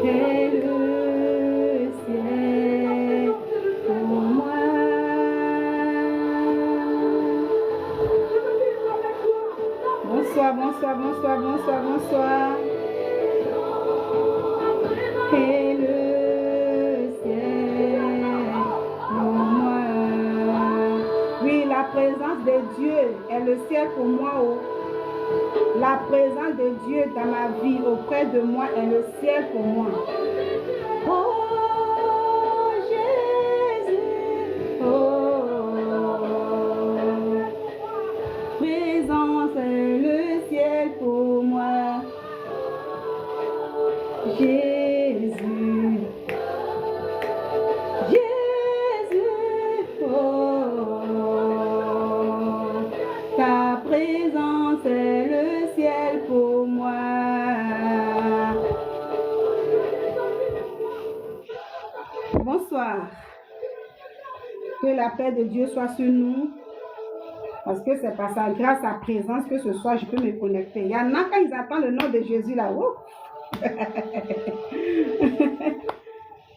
Et le ciel pour moi. Bonsoir, bonsoir, bonsoir, bonsoir, bonsoir. Et le ciel pour moi. Oui, la présence de Dieu est le ciel pour moi. Oh. La présence de Dieu dans ma vie, auprès de moi, est le ciel pour moi. Oh Jésus, oh, présence est le ciel pour moi. Jésus, Jésus, oh, ta présence est le ciel pour moi. Bonsoir. Que la paix de Dieu soit sur nous. Parce que c'est par sa grâce, sa présence que ce soir je peux me connecter. Il y en a quand ils attendent le nom de Jésus là. Oh.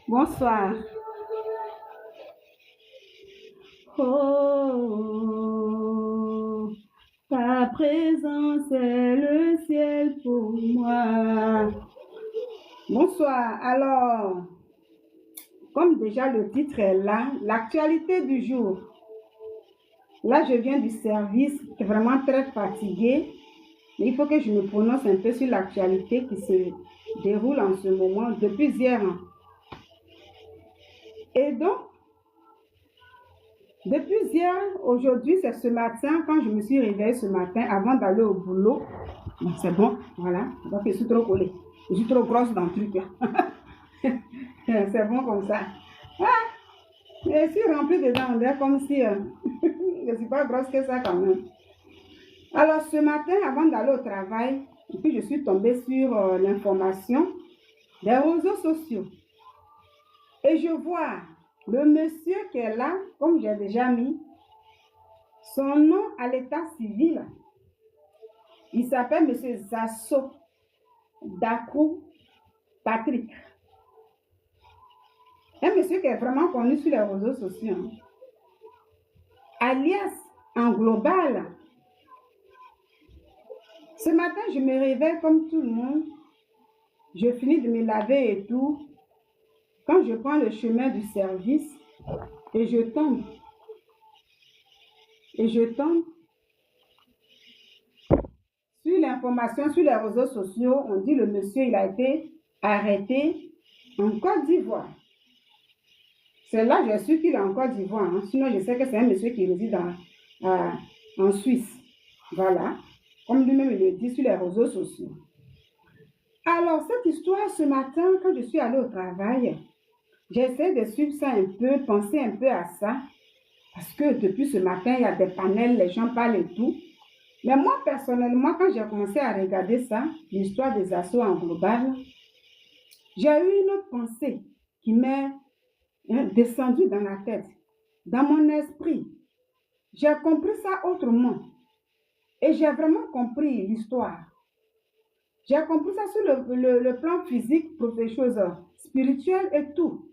Bonsoir. Oh, ta présence est le ciel pour moi. Bonsoir. Alors, comme déjà le titre est là, l'actualité du jour. Là, je viens du service, vraiment très fatiguée. Mais il faut que je me prononce un peu sur l'actualité qui se déroule en ce moment depuis hier. Et donc, depuis hier, aujourd'hui, c'est ce matin, quand je me suis réveillée ce matin, avant d'aller au boulot. Bon, c'est bon, voilà. Donc, je suis trop collée. Je suis trop grosse dans le truc. C'est bon comme ça. Ah, je suis remplie dedans, comme si je ne suis pas grosse que ça quand même. Alors, ce matin, avant d'aller au travail, et puis je suis tombée sur l'information des réseaux sociaux. Et je vois le monsieur qui est là, comme j'ai déjà mis, son nom à l'état civil. Il s'appelle monsieur Zasso Dakou Patrick. Un monsieur qui est vraiment connu sur les réseaux sociaux. Alias en global. Ce matin, je me réveille comme tout le monde. Je finis de me laver et tout. Quand je prends le chemin du service et je tombe. Sur l'information sur les réseaux sociaux, on dit le monsieur, il a été arrêté en Côte d'Ivoire. C'est là que je suis qu'il est en Côte d'Ivoire. Hein. Sinon, je sais que c'est un monsieur qui réside en Suisse. Voilà. Comme lui-même, il le dit sur les réseaux sociaux. Alors, cette histoire, ce matin, quand je suis allée au travail, j'essaie de suivre ça un peu, penser un peu à ça. Parce que depuis ce matin, il y a des panels, les gens parlent et tout. Mais moi, personnellement, quand j'ai commencé à regarder ça, l'histoire des assauts en global, j'ai eu une autre pensée qui m'est descendue dans la tête, dans mon esprit. J'ai compris ça autrement. Et j'ai vraiment compris l'histoire. J'ai compris ça sur le plan physique, pour des choses spirituelles et tout.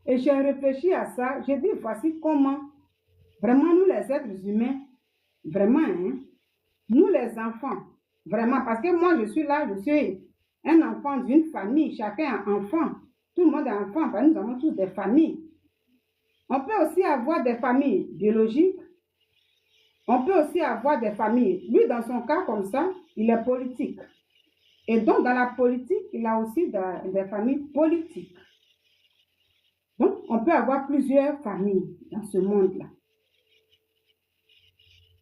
Et j'ai réfléchi à ça. J'ai dit, voici comment, vraiment, nous les êtres humains, vraiment, hein, nous les enfants, vraiment, parce que moi, je suis là, je suis un enfant d'une famille, chacun est enfant. Tout le monde est enfant, parce que nous avons tous des familles. On peut aussi avoir des familles biologiques. On peut aussi avoir des familles. Lui, dans son cas comme ça, il est politique. Et donc, dans la politique, il a aussi des familles politiques. Donc, on peut avoir plusieurs familles dans ce monde-là.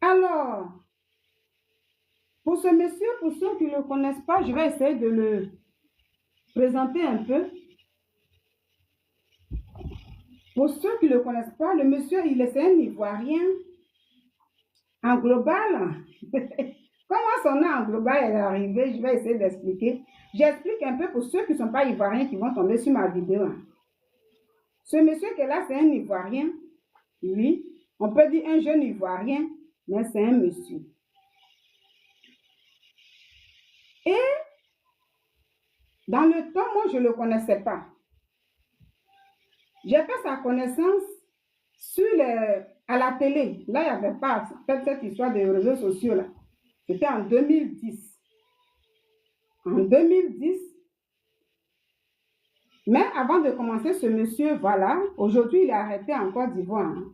Alors, pour ce monsieur, pour ceux qui ne le connaissent pas, je vais essayer de le présenter un peu. Pour ceux qui ne le connaissent pas, le monsieur, il est un Ivoirien. En global, comment son nom en global est arrivé, je vais essayer d'expliquer. J'explique un peu pour ceux qui ne sont pas Ivoiriens qui vont tomber sur ma vidéo. Ce monsieur qui est là, c'est un Ivoirien. Oui, on peut dire un jeune Ivoirien, mais c'est un monsieur. Et Dans le temps, moi, je ne le connaissais pas. J'ai fait sa connaissance à la télé. Là, il n'y avait pas cette histoire des réseaux sociaux là. C'était en 2010. En 2010. Mais avant de commencer, ce monsieur, voilà, aujourd'hui, il est arrêté en Côte d'Ivoire. Hein.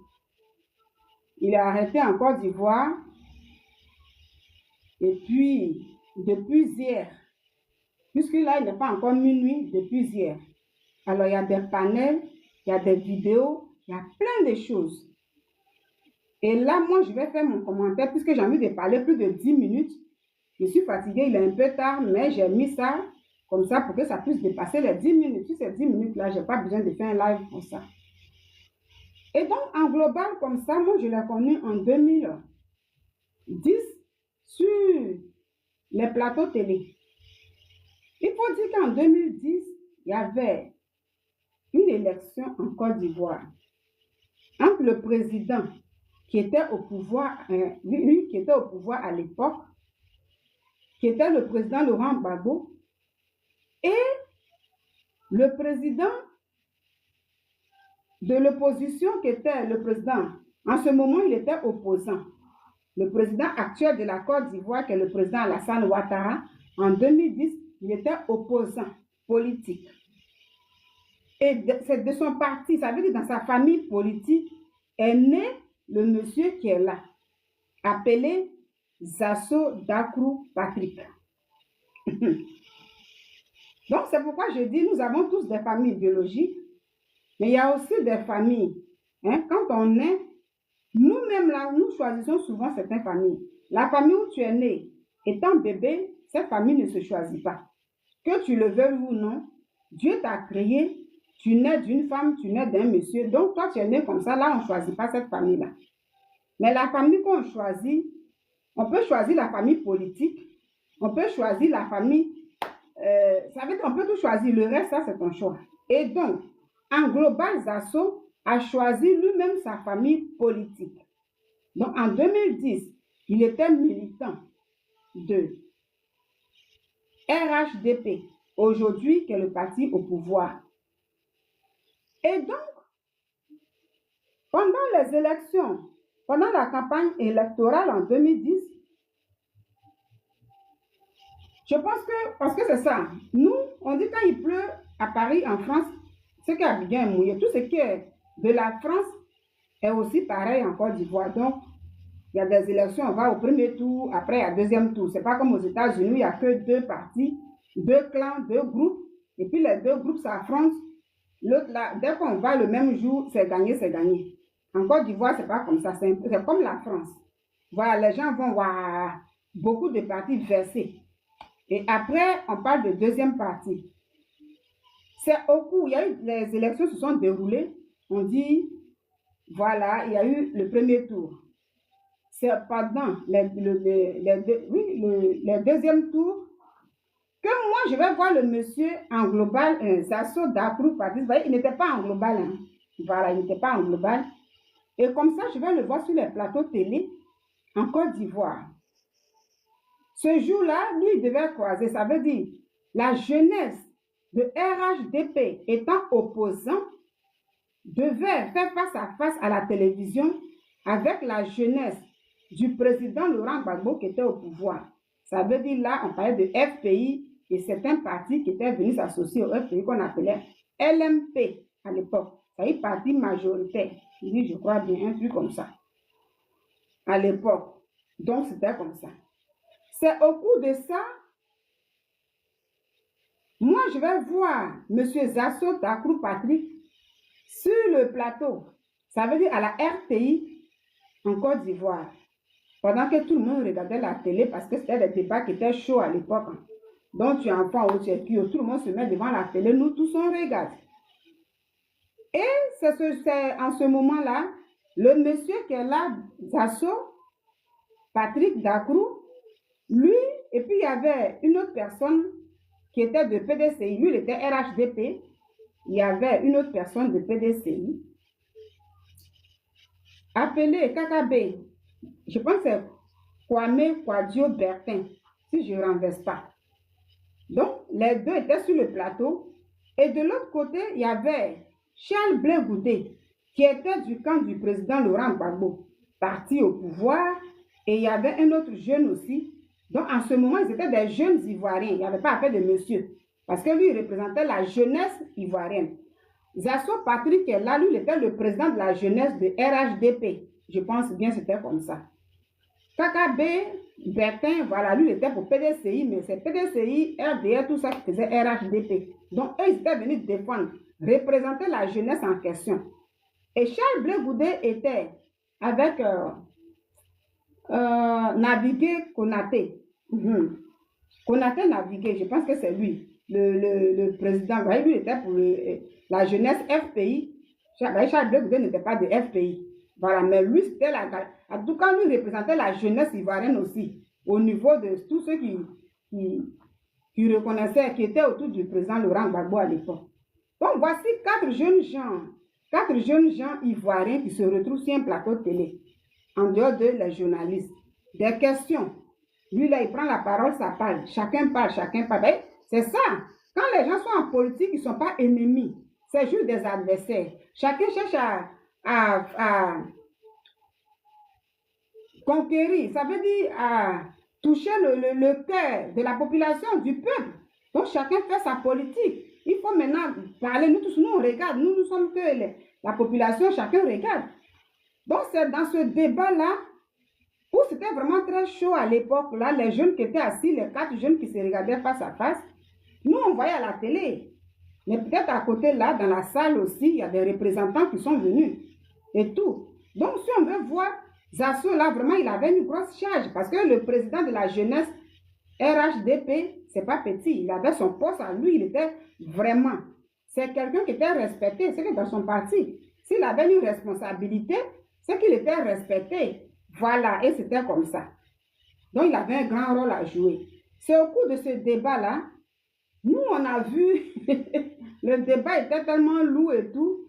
Il est arrêté en Côte d'Ivoire. Et puis, depuis hier, puisque là, il n'est pas encore minuit, depuis hier. Alors, il y a des panels, il y a des vidéos, il y a plein de choses. Et là, moi, je vais faire mon commentaire puisque j'ai envie de parler plus de 10 minutes. Je suis fatiguée, il est un peu tard, mais j'ai mis ça comme ça pour que ça puisse dépasser les 10 minutes. Si ces 10 minutes-là, je n'ai pas besoin de faire un live pour ça. Et donc, en global, comme ça, moi, je l'ai connu en 2010 sur les plateaux télé. Il faut dire qu'en 2010, il y avait une élection en Côte d'Ivoire entre le président qui était au pouvoir, lui qui était au pouvoir à l'époque, qui était le président Laurent Gbagbo, et le président de l'opposition qui était le président. En ce moment, il était opposant. Le président actuel de la Côte d'Ivoire, qui est le président Alassane Ouattara, en 2010, il était opposant politique. Et c'est de son parti, ça veut dire dans sa famille politique, est né le monsieur qui est là, appelé Zasso Dakrou Patrick. Donc, c'est pourquoi je dis, nous avons tous des familles biologiques, mais il y a aussi des familles. Hein, quand on est, nous-mêmes là, nous choisissons souvent certaines familles. La famille où tu es né, étant bébé, cette famille ne se choisit pas. Que tu le veuilles ou non, Dieu t'a créé, tu nais d'une femme, tu nais d'un monsieur. Donc, toi, tu es né comme ça, là, on ne choisit pas cette famille-là. Mais la famille qu'on choisit, on peut choisir la famille politique, on peut choisir la famille, ça veut dire qu'on peut tout choisir, le reste, ça, c'est ton choix. Et donc, en global, Zasso a choisi lui-même sa famille politique. Donc, en 2010, il était militant de RHDP, aujourd'hui, qui est le parti au pouvoir. Et donc, pendant les élections, pendant la campagne électorale en 2010, je pense que, parce que c'est ça, nous, on dit quand il pleut à Paris, en France, ce qui a bien mouillé. Tout ce qui est de la France est aussi pareil en Côte d'Ivoire. Donc, il y a des élections, on va au premier tour, après il y a deuxième tour. Ce n'est pas comme aux États-Unis, il n'y a que deux partis, deux clans, deux groupes, et puis les deux groupes s'affrontent. L'autre là, dès qu'on va le même jour, c'est gagné, c'est gagné. En Côte d'Ivoire, ce n'est pas comme ça, c'est comme la France. Voilà, les gens vont voir beaucoup de partis versés. Et après, on parle de deuxième partie. C'est au cours, il y a eu, les élections se sont déroulées, on dit, voilà, il y a eu le premier tour. C'est pendant les deuxièmes tours que moi, je vais voir le monsieur en global, Zasso Dakrou Patrick. Vous voyez, il n'était pas en global. Hein. Voilà, il n'était pas en global. Et comme ça, je vais le voir sur les plateaux télé en Côte d'Ivoire. Ce jour-là, lui, il devait croiser. Ça veut dire, la jeunesse de RHDP étant opposant, devait faire face à face à la télévision avec la jeunesse du président Laurent Gbagbo qui était au pouvoir. Ça veut dire là, on parlait de FPI et certains partis qui étaient venus s'associer au FPI qu'on appelait LMP à l'époque. Ça veut dire parti majoritaire. Je crois bien, un truc comme ça. À l'époque. Donc, c'était comme ça. C'est au cours de ça, moi, je vais voir M. Zasso Dakrou Patrick sur le plateau. Ça veut dire à la RTI en Côte d'Ivoire. Pendant que tout le monde regardait la télé parce que c'était des débats qui étaient chauds à l'époque. Donc, tu es enfant ou tu es vieux, tout le monde se met devant la télé, nous tous on regarde. Et c'est en ce moment-là, le monsieur qui est là, Zasso Patrick Dakrou, lui, et puis il y avait une autre personne qui était de PDCI. Lui, il était RHDP. Il y avait une autre personne de PDCI appelée KKB. Je pense que c'est Kwame Kwadio Bertin, si je ne renverse pas. Donc, les deux étaient sur le plateau. Et de l'autre côté, il y avait Charles Blé Goudé, qui était du camp du président Laurent Gbagbo, parti au pouvoir. Et il y avait un autre jeune aussi. Donc, en ce moment, ils étaient des jeunes Ivoiriens. Il n'y avait pas affaire de monsieur. Parce que lui, il représentait la jeunesse ivoirienne. Zasso Patrick est là, lui, il était le président de la jeunesse de RHDP. Je pense bien que c'était comme ça. KKB, Bertin, voilà, lui, il était pour PDCI, mais c'est PDCI, RDR, tout ça qui faisait RHDP. Donc, eux, ils étaient venus défendre, représenter la jeunesse en question. Et Charles Blé Goudé était avec Navigué Konaté. Konaté Navigué, je pense que c'est lui, le président. Lui, il était pour la jeunesse FPI. Charles Blé Goudé n'était pas de FPI. Voilà, mais lui, c'était la... En tout cas, lui représentait la jeunesse ivoirienne aussi, au niveau de tous ceux qui reconnaissaient, qui étaient autour du président Laurent Gbagbo à l'époque. Donc, voici quatre jeunes gens ivoiriens qui se retrouvent sur un plateau de télé, en dehors de les journalistes. Des questions. Lui, là, il prend la parole, ça parle. Chacun parle. C'est ça. Quand les gens sont en politique, ils ne sont pas ennemis. C'est juste des adversaires. Chacun cherche à conquérir, ça veut dire à toucher le cœur de la population, du peuple. Donc chacun fait sa politique. Il faut maintenant parler, nous tous, nous on regarde, nous sommes que la population, chacun regarde. Donc c'est dans ce débat-là, où c'était vraiment très chaud à l'époque, là, les jeunes qui étaient assis, les quatre jeunes qui se regardaient face à face, nous on voyait à la télé. Mais peut-être à côté là, dans la salle aussi, il y a des représentants qui sont venus. Et tout. Donc, si on veut voir, Zasso, là, vraiment, il avait une grosse charge. Parce que le président de la jeunesse, RHDP, c'est pas petit. Il avait son poste à lui. Il était vraiment... C'est quelqu'un qui était respecté. C'est que dans son parti, s'il avait une responsabilité, c'est qu'il était respecté. Voilà. Et c'était comme ça. Donc, il avait un grand rôle à jouer. C'est au cours de ce débat-là, nous, on a vu... le débat était tellement lourd et tout.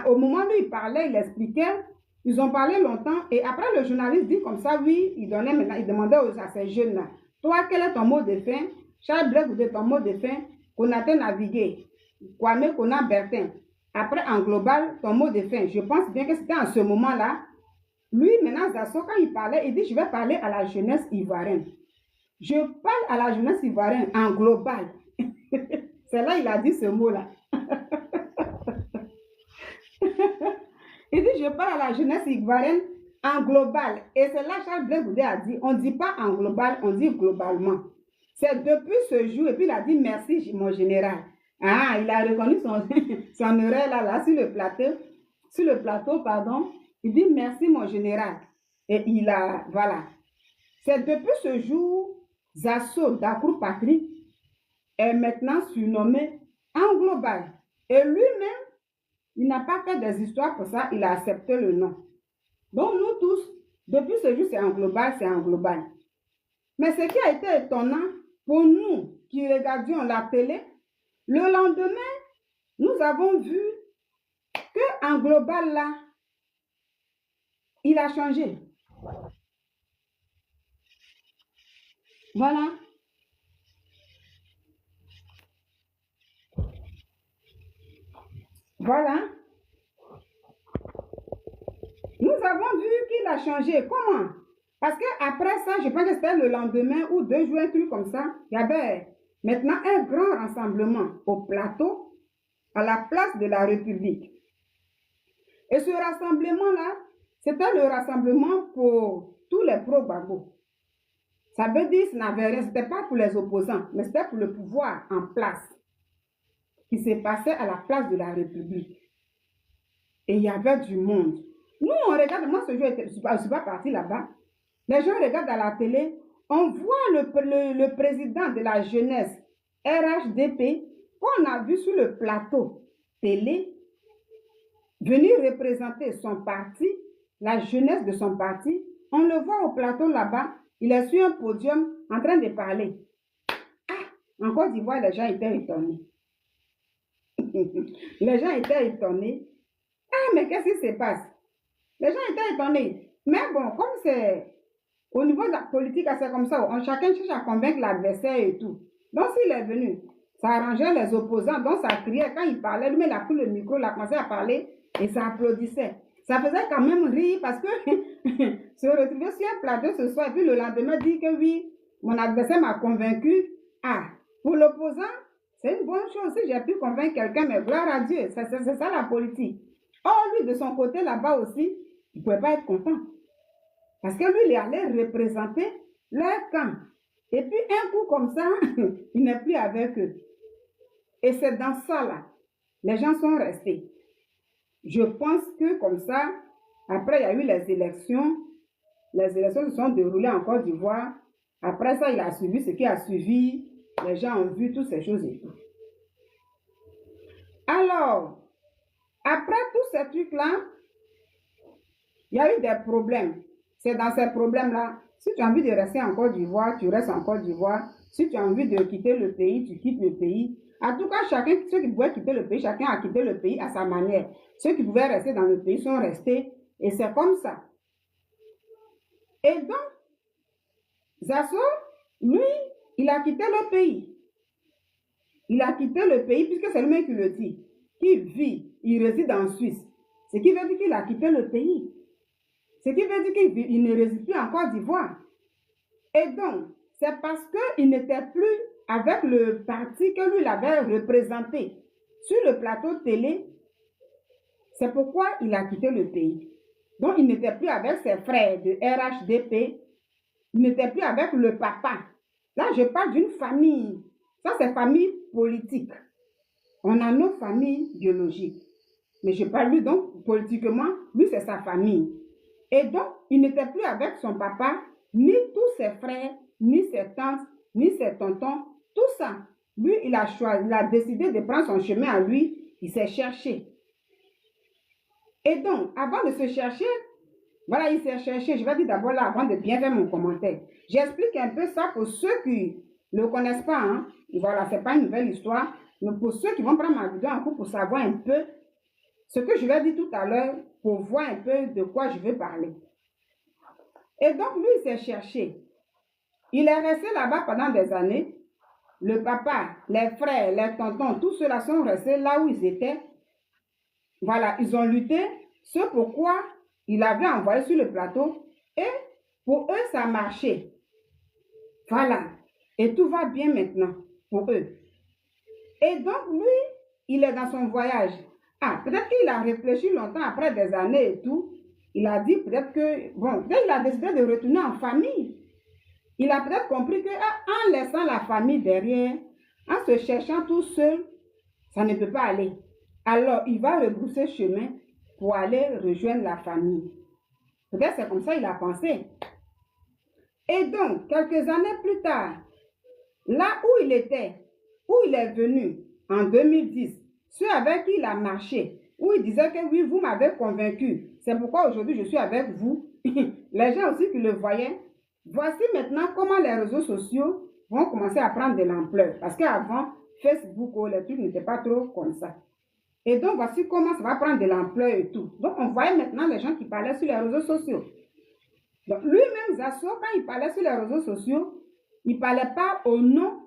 Au moment où il parlait, il expliquait, ils ont parlé longtemps et après le journaliste dit comme ça, oui, il demandait à ces jeunes-là, toi, quel est ton mot de fin? Charles Blé Goudé, ton mot de fin? Konaté Navigué, Kwame Kona Bertin. Après, en global, ton mot de fin. Je pense bien que c'était en ce moment-là. Lui, maintenant, Zasso, quand il parlait, il dit, je vais parler à la jeunesse ivoirienne. Je parle à la jeunesse ivoirienne en global. C'est là il a dit ce mot-là. Il dit, je parle à la jeunesse ivoirienne en global. Et c'est là Charles Blé Goudé a dit, on ne dit pas en global, on dit globalement. C'est depuis ce jour, et puis il a dit, merci mon général. Ah, il a reconnu son erreur là, sur le plateau, pardon. Il dit, merci mon général. Et il a, voilà. C'est depuis ce jour, Zasso Dakour Patrick est maintenant surnommé en global. Et lui-même, il n'a pas fait des histoires pour ça, il a accepté le nom. Donc nous tous, depuis ce jour, c'est en global, c'est en global. Mais ce qui a été étonnant pour nous qui regardions la télé, le lendemain, nous avons vu qu'en global là, il a changé. Voilà. Voilà. Nous avons vu qu'il a changé. Comment? Parce qu'après ça, je pense que c'était le lendemain ou 2 jours, un truc comme ça, il y avait maintenant un grand rassemblement au plateau, à la place de la République. Et ce rassemblement-là, c'était le rassemblement pour tous les pro-Gbagbo. Ça veut dire que ce n'avait rien, ce n'était pas pour les opposants, mais c'était pour le pouvoir en place, qui s'est passé à la place de la République. Et il y avait du monde. Nous, on regarde, moi ce jour, je ne suis pas partie là-bas. Les gens regardent à la télé, on voit le président de la jeunesse, RHDP, qu'on a vu sur le plateau télé, venir représenter son parti, la jeunesse de son parti. On le voit au plateau là-bas, il est sur un podium en train de parler. Ah, en Côte d'Ivoire, les gens étaient étonnés. Les gens étaient étonnés. Ah, mais qu'est-ce qui se passe? Les gens étaient étonnés. Mais bon, comme c'est au niveau de la politique, c'est comme ça, chacun cherche à convaincre l'adversaire et tout. Donc, s'il est venu, ça arrangeait les opposants, donc ça criait. Quand il parlait, lui, il a pris le micro, il a commencé à parler et ça applaudissait. Ça faisait quand même rire parce que se retrouver sur un plateau ce soir et puis le lendemain dire que oui, mon adversaire m'a convaincu. Ah, pour l'opposant, c'est une bonne chose. Si j'ai pu convaincre quelqu'un, mais gloire à Dieu, c'est ça la politique. Or, lui, de son côté, là-bas aussi, il ne pouvait pas être content. Parce que lui, il allait représenter leur camp. Et puis, un coup comme ça, il n'est plus avec eux. Et c'est dans ça, là, les gens sont restés. Je pense que comme ça, après, il y a eu les élections. Les élections se sont déroulées en Côte d'Ivoire. Après ça, il a suivi ce qui a suivi. Les gens ont vu toutes ces choses et tout. Alors, après tous ces trucs-là, il y a eu des problèmes. C'est dans ces problèmes-là. Si tu as envie de rester en Côte d'Ivoire, tu restes en Côte d'Ivoire. Si tu as envie de quitter le pays, tu quittes le pays. En tout cas, ceux qui pouvaient quitter le pays, chacun a quitté le pays à sa manière. Ceux qui pouvaient rester dans le pays sont restés. Et c'est comme ça. Et donc, Zasso, lui, il a quitté le pays. Il a quitté le pays puisque c'est lui-même qui le dit. Qui vit, il réside en Suisse. Ce qui veut dire qu'il a quitté le pays. Ce qui veut dire qu'il ne réside plus en Côte d'Ivoire. Et donc, c'est parce qu'il n'était plus avec le parti que lui l'avait représenté sur le plateau télé. C'est pourquoi il a quitté le pays. Donc, il n'était plus avec ses frères de RHDP. Il n'était plus avec le papa. Là, je parle d'une famille. Ça, c'est famille politique. On a nos familles biologiques. Mais je parle lui, donc, politiquement, lui, c'est sa famille. Et donc, il n'était plus avec son papa, ni tous ses frères, ni ses tantes, ni ses tontons, tout ça. Lui, il a décidé de prendre son chemin à lui. Il s'est cherché. Et donc, avant de se chercher, voilà, il s'est cherché. Je vais dire d'abord là, avant de bien faire mon commentaire. J'explique un peu ça pour ceux qui ne le connaissent pas. Hein. Voilà, ce n'est pas une nouvelle histoire. Mais pour ceux qui vont prendre ma vidéo en cours pour savoir un peu ce que je vais dire tout à l'heure, pour voir un peu de quoi je vais parler. Et donc, lui, il s'est cherché. Il est resté là-bas pendant des années. Le papa, les frères, les tontons, tous ceux-là sont restés là où ils étaient. Voilà, ils ont lutté. C'est pourquoi il avait envoyé sur le plateau. Et pour eux, ça a marché. Voilà. Et tout va bien maintenant pour eux. Et donc, lui, il est dans son voyage. Ah, peut-être qu'il a réfléchi longtemps après des années et tout. Il a dit peut-être que, bon, peut-être il a décidé de retourner en famille. Il a peut-être compris qu'en laissant la famille derrière, en se cherchant tout seul, ça ne peut pas aller. Alors, il va rebrousser chemin pour aller rejoindre la famille. Peut-être c'est comme ça qu'il a pensé. Et donc, quelques années plus tard, là où il était, où il est venu, en 2010, ceux avec qui il a marché, où il disait que oui, vous m'avez convaincu, c'est pourquoi aujourd'hui je suis avec vous. Les gens aussi qui le voyaient, voici maintenant comment les réseaux sociaux vont commencer à prendre de l'ampleur. Parce qu'avant, Facebook, les trucs n'étaient pas trop comme ça. Et donc, voici comment ça va prendre de l'ampleur et tout. Donc, on voyait maintenant les gens qui parlaient sur les réseaux sociaux. Donc, lui-même, Zasso, quand il parlait sur les réseaux sociaux, il ne parlait pas au nom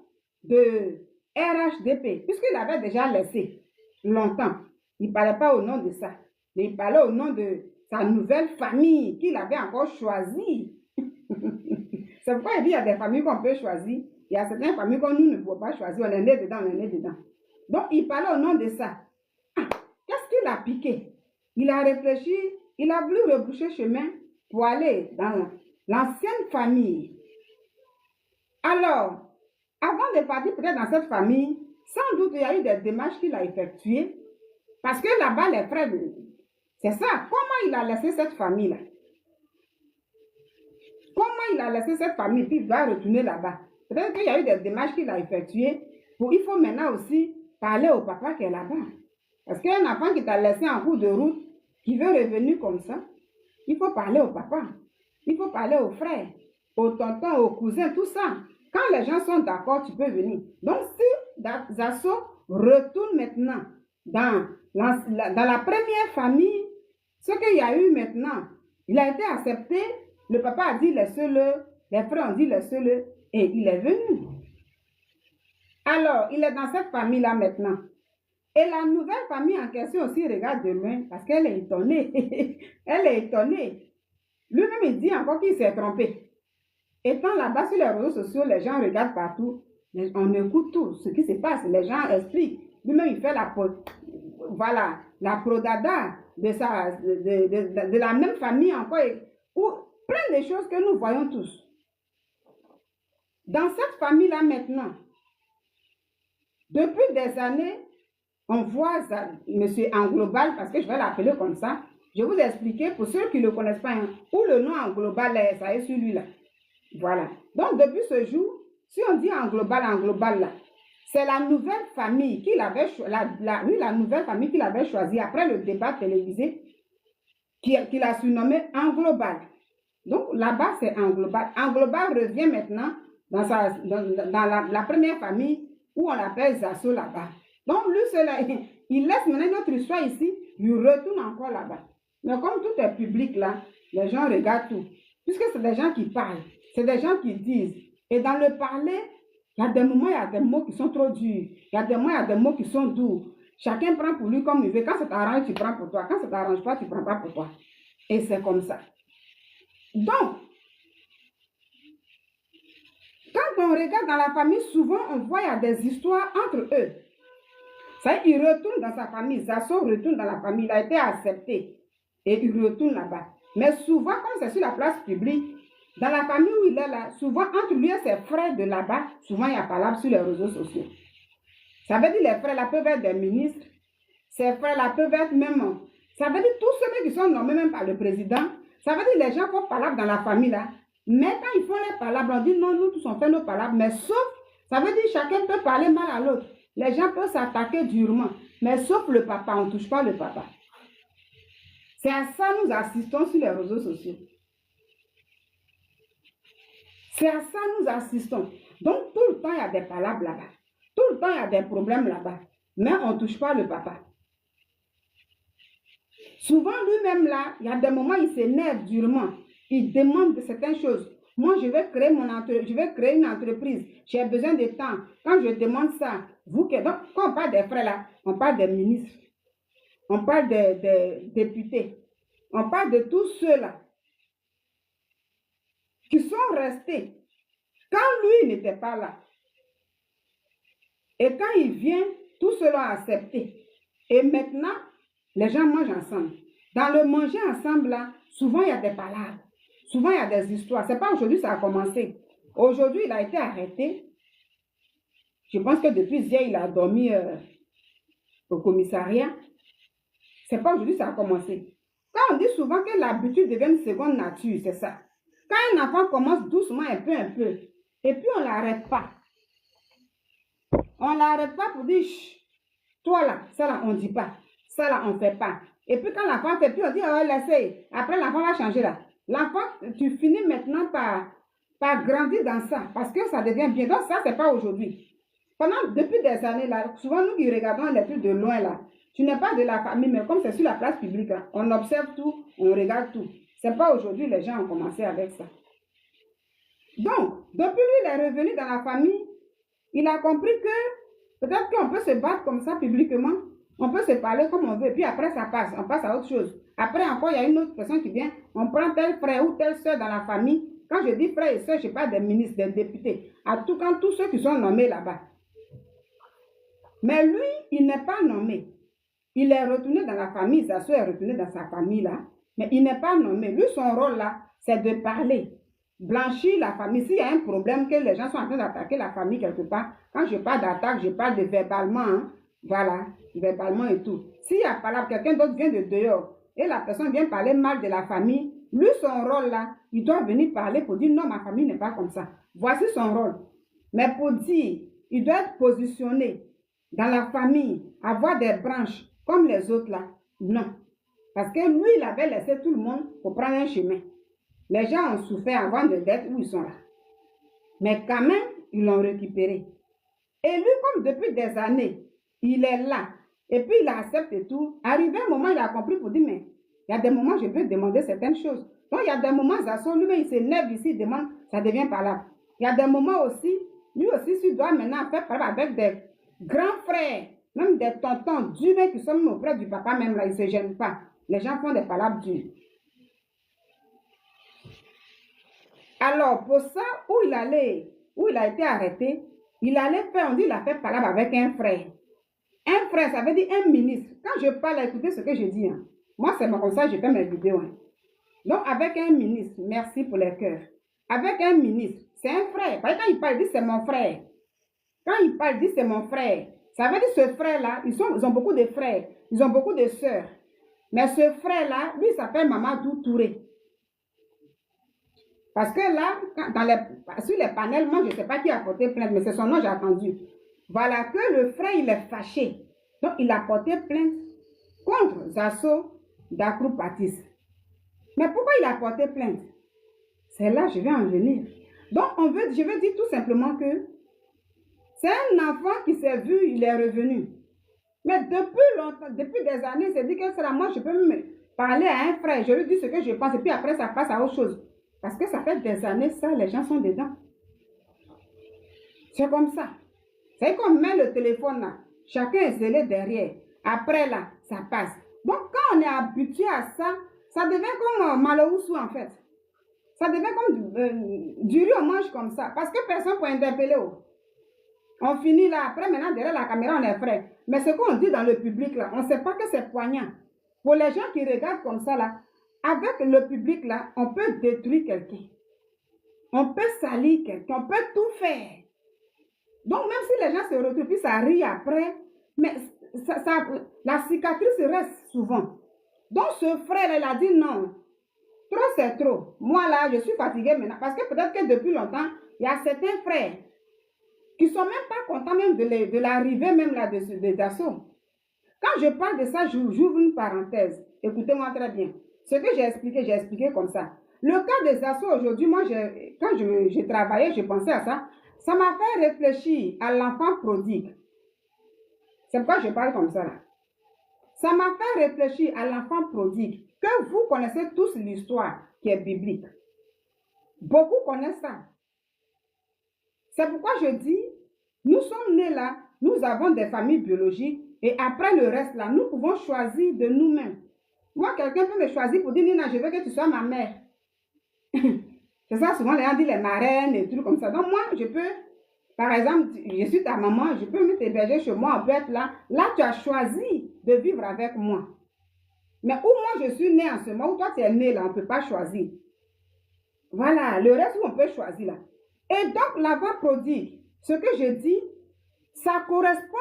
de RHDP, puisqu'il avait déjà laissé longtemps. Il ne parlait pas au nom de ça. Mais il parlait au nom de sa nouvelle famille qu'il avait encore choisie. C'est pourquoi il dit qu'il y a des familles qu'on peut choisir. Il y a certaines familles que nous ne pouvons pas choisir. On est né dedans, on est né dedans. Donc, il parlait au nom de ça. Ah, qu'est-ce qu'il a piqué? Il a réfléchi, il a voulu rebroucher chemin pour aller dans l'ancienne famille. Alors, avant de partir peut-être dans cette famille, sans doute il y a eu des démarches qu'il a effectuées. Parce que là-bas, les frères, c'est ça. Comment il a laissé cette famille-là? Comment il a laissé cette famille puis il va retourner là-bas? Peut-être qu'il y a eu des démarches qu'il a effectuées. Il faut maintenant aussi parler au papa qui est là-bas. Parce qu'un enfant qui t'a laissé en cours de route, qui veut revenir comme ça, il faut parler au papa. Il faut parler aux frères, aux tontons, aux cousins, tout ça. Quand les gens sont d'accord, tu peux venir. Donc, si Zasso retourne maintenant dans la première famille, ce qu'il y a eu maintenant, il a été accepté, le papa a dit laissez-le, les frères ont dit laissez-le, et il est venu. Alors, il est dans cette famille-là maintenant. Et la nouvelle famille en question aussi regarde de loin parce qu'elle est étonnée. Elle est étonnée. Lui-même, il dit encore qu'il s'est trompé. Étant là-bas sur les réseaux sociaux, les gens regardent partout. On écoute tout ce qui se passe. Les gens expliquent. Lui-même, il fait la prodada de la même famille encore. Ou plein de choses que nous voyons tous. Dans cette famille-là maintenant, depuis des années, on voit ça, monsieur en global, parce que je vais l'appeler comme ça. Je vais vous expliquer pour ceux qui ne le connaissent pas, hein, où le nom en global est, ça est celui-là. Voilà. Donc, depuis ce jour, si on dit en global, là, c'est la nouvelle famille qu'il avait, la nouvelle famille qu'il avait choisie après le débat télévisé, qu'il a surnommé en global. Donc, là-bas, c'est en global. En global revient maintenant dans la première famille où on l'appelle Zasso là-bas. Donc, lui, il laisse maintenant notre histoire ici, il retourne encore là-bas. Mais comme tout est public là, les gens regardent tout. Puisque c'est des gens qui parlent, c'est des gens qui disent. Et dans le parler, il y a des moments, il y a des mots qui sont trop durs. Il y a des moments, il y a des mots qui sont doux. Chacun prend pour lui comme il veut. Quand ça t'arrange, tu prends pour toi. Quand ça ne t'arrange pas, tu ne prends pas pour toi. Et c'est comme ça. Donc, quand on regarde dans la famille, souvent on voit qu'il y a des histoires entre eux. Ça, il retourne dans sa famille. Zasso retourne dans la famille. Il a été accepté. Et il retourne là-bas. Mais souvent, comme c'est sur la place publique, dans la famille où il est là, souvent entre lui et ses frères de là-bas, souvent il y a parlé sur les réseaux sociaux. Ça veut dire les frères là peuvent être des ministres. Ses frères là peuvent être même. Ça veut dire tous ceux qui sont nommés même par le président. Ça veut dire les gens font palabres dans la famille là. Mais quand ils font les palabres, on dit non, nous tous on fait nos palabres. Mais sauf, ça veut dire chacun peut parler mal à l'autre. Les gens peuvent s'attaquer durement. Mais sauf le papa, on ne touche pas le papa. C'est à ça que nous assistons sur les réseaux sociaux. C'est à ça que nous assistons. Donc, tout le temps, il y a des palabres là-bas. Tout le temps, il y a des problèmes là-bas. Mais on ne touche pas le papa. Souvent, lui-même là, il y a des moments, il s'énerve durement. Il demande de certaines choses. Moi, je vais créer une entreprise. J'ai besoin de temps. Quand je demande ça, donc, quand on parle des frères là, on parle des ministres. On parle des députés. On parle de tous ceux-là qui sont restés quand lui n'était pas là. Et quand il vient, tout cela a accepté. Et maintenant, les gens mangent ensemble. Dans le manger ensemble, là, souvent il y a des palabres. Souvent il y a des histoires. Ce n'est pas aujourd'hui que ça a commencé. Aujourd'hui, il a été arrêté. Je pense que depuis hier, il a dormi au commissariat. Ce n'est pas aujourd'hui que ça a commencé. Quand on dit souvent que l'habitude devient une seconde nature, c'est ça. Quand un enfant commence doucement, un peu, et puis on ne l'arrête pas. On ne l'arrête pas pour dire, toi là, ça là, on ne dit pas. Ça là, on ne fait pas. Et puis quand l'enfant fait, puis on dit, oh, laissez. Après, l'enfant va changer là. L'enfant, tu finis maintenant par grandir dans ça, parce que ça devient bien. Donc ça, ce n'est pas aujourd'hui. Depuis des années là, souvent nous qui regardons les trucs de loin là, tu n'es pas de la famille, mais comme c'est sur la place publique, hein, on observe tout, on regarde tout. Ce n'est pas aujourd'hui, les gens ont commencé avec ça. Donc, depuis lui, il est revenu dans la famille, il a compris que peut-être qu'on peut se battre comme ça publiquement, on peut se parler comme on veut, puis après ça passe, on passe à autre chose. Après encore, il y a une autre personne qui vient, on prend tel frère ou telle soeur dans la famille. Quand je dis frère et soeur, je parle des ministres, des députés, à tout quand tous ceux qui sont nommés là-bas. Mais lui, il n'est pas nommé. Il est retourné dans la famille, sa soeur est retournée dans sa famille là, mais il n'est pas nommé. Lui, son rôle là, c'est de parler, blanchir la famille. S'il y a un problème, que les gens sont en train d'attaquer la famille quelque part, quand je parle d'attaque, je parle de verbalement, hein, voilà, verbalement et tout. S'il y a pas là, quelqu'un d'autre vient de dehors, et la personne vient parler mal de la famille, lui, son rôle là, il doit venir parler pour dire non, ma famille n'est pas comme ça. Voici son rôle. Mais pour dire, il doit être positionné dans la famille, avoir des branches comme les autres là, non. Parce que lui, il avait laissé tout le monde pour prendre un chemin. Les gens ont souffert avant d'être où ils sont là. Mais quand même, ils l'ont récupéré. Et lui, comme depuis des années, il est là. Et puis il accepte et tout. Arrivé un moment, il a compris pour dire, mais il y a des moments, je peux demander certaines choses. Donc il y a des moments, Zasso, lui-même, il s'énerve ici, il demande, ça devient pas là. Il y a des moments aussi, lui aussi, tu dois maintenant faire parler avec des grands frères, même des tontons durs qui sont auprès du papa, même là, ils ne se gênent pas. Les gens font des palabres dures. Alors, pour ça, où il a été arrêté, il allait faire, on dit, il a fait palabre avec un frère. Un frère, ça veut dire un ministre. Quand je parle, écoutez ce que je dis. Hein. Moi, c'est comme ça, je fais mes vidéos. Hein. Donc, avec un ministre, merci pour les cœurs. Avec un ministre, c'est un frère. Parce que quand il parle, il dit, c'est mon frère. Quand il parle, il dit, c'est mon frère. Ça veut dire, ce frère-là, ils ont beaucoup de frères. Ils ont beaucoup de sœurs. Mais ce frère-là, lui, il s'appelle Mamadou Touré. Parce que là, sur les panels, moi, je ne sais pas qui a porté plainte, mais c'est son nom, j'ai entendu. Voilà que le frère, il est fâché. Donc, il a porté plainte contre Zasso Dakroupatis. Mais pourquoi il a porté plainte? C'est là que je vais en venir. Donc, je veux dire tout simplement que c'est un enfant qui s'est vu, il est revenu. Mais depuis longtemps, depuis des années, il s'est dit que c'est là, moi, je peux me parler à un frère. Je lui dis ce que je pense, et puis après, ça passe à autre chose. Parce que ça fait des années, ça, les gens sont dedans. C'est comme ça. C'est comme met le téléphone là. Chacun est zélé derrière. Après là, ça passe. Donc, quand on est habitué à ça, ça devient comme Malooussou en fait. Ça devient comme du riz, on mange comme ça. Parce que personne peut interpeller. On finit là. Après, maintenant, derrière la caméra, on est frais. Mais ce qu'on dit dans le public là, on ne sait pas que c'est poignant. Pour les gens qui regardent comme ça là, avec le public là, on peut détruire quelqu'un. On peut salir quelqu'un. On peut tout faire. Donc, même si les gens se retrouvent, puis ça rit après, mais la cicatrice reste souvent. Donc, ce frère, il a dit non. Trop, c'est trop. Moi, là, je suis fatiguée maintenant. Parce que peut-être que depuis longtemps, il y a certains frères qui ne sont même pas contents même de l'arrivée même là de Dasso. Quand je parle de ça, j'ouvre une parenthèse. Écoutez-moi très bien. Ce que j'ai expliqué comme ça. Le cas des Dasso aujourd'hui, moi, quand j'ai travaillé, j'ai pensé à ça. Ça m'a fait réfléchir à l'enfant prodigue. C'est pourquoi je parle comme ça là. Ça m'a fait réfléchir à l'enfant prodigue. Que vous connaissez tous l'histoire qui est biblique. Beaucoup connaissent ça. C'est pourquoi je dis, nous sommes nés là, nous avons des familles biologiques et après le reste là, nous pouvons choisir de nous-mêmes. Moi, quelqu'un peut me choisir pour dire, Nina, je veux que tu sois ma mère. C'est ça, souvent les gens disent les marraines et tout comme ça. Donc moi, je peux, par exemple, je suis ta maman, je peux me t'héberger chez moi, on peut être là. Là, tu as choisi de vivre avec moi. Mais où moi, je suis née en ce moment, où toi, tu es né là, on ne peut pas choisir. Voilà, le reste, on peut choisir là. Et donc, l'enfant prodigue, ce que je dis, ça correspond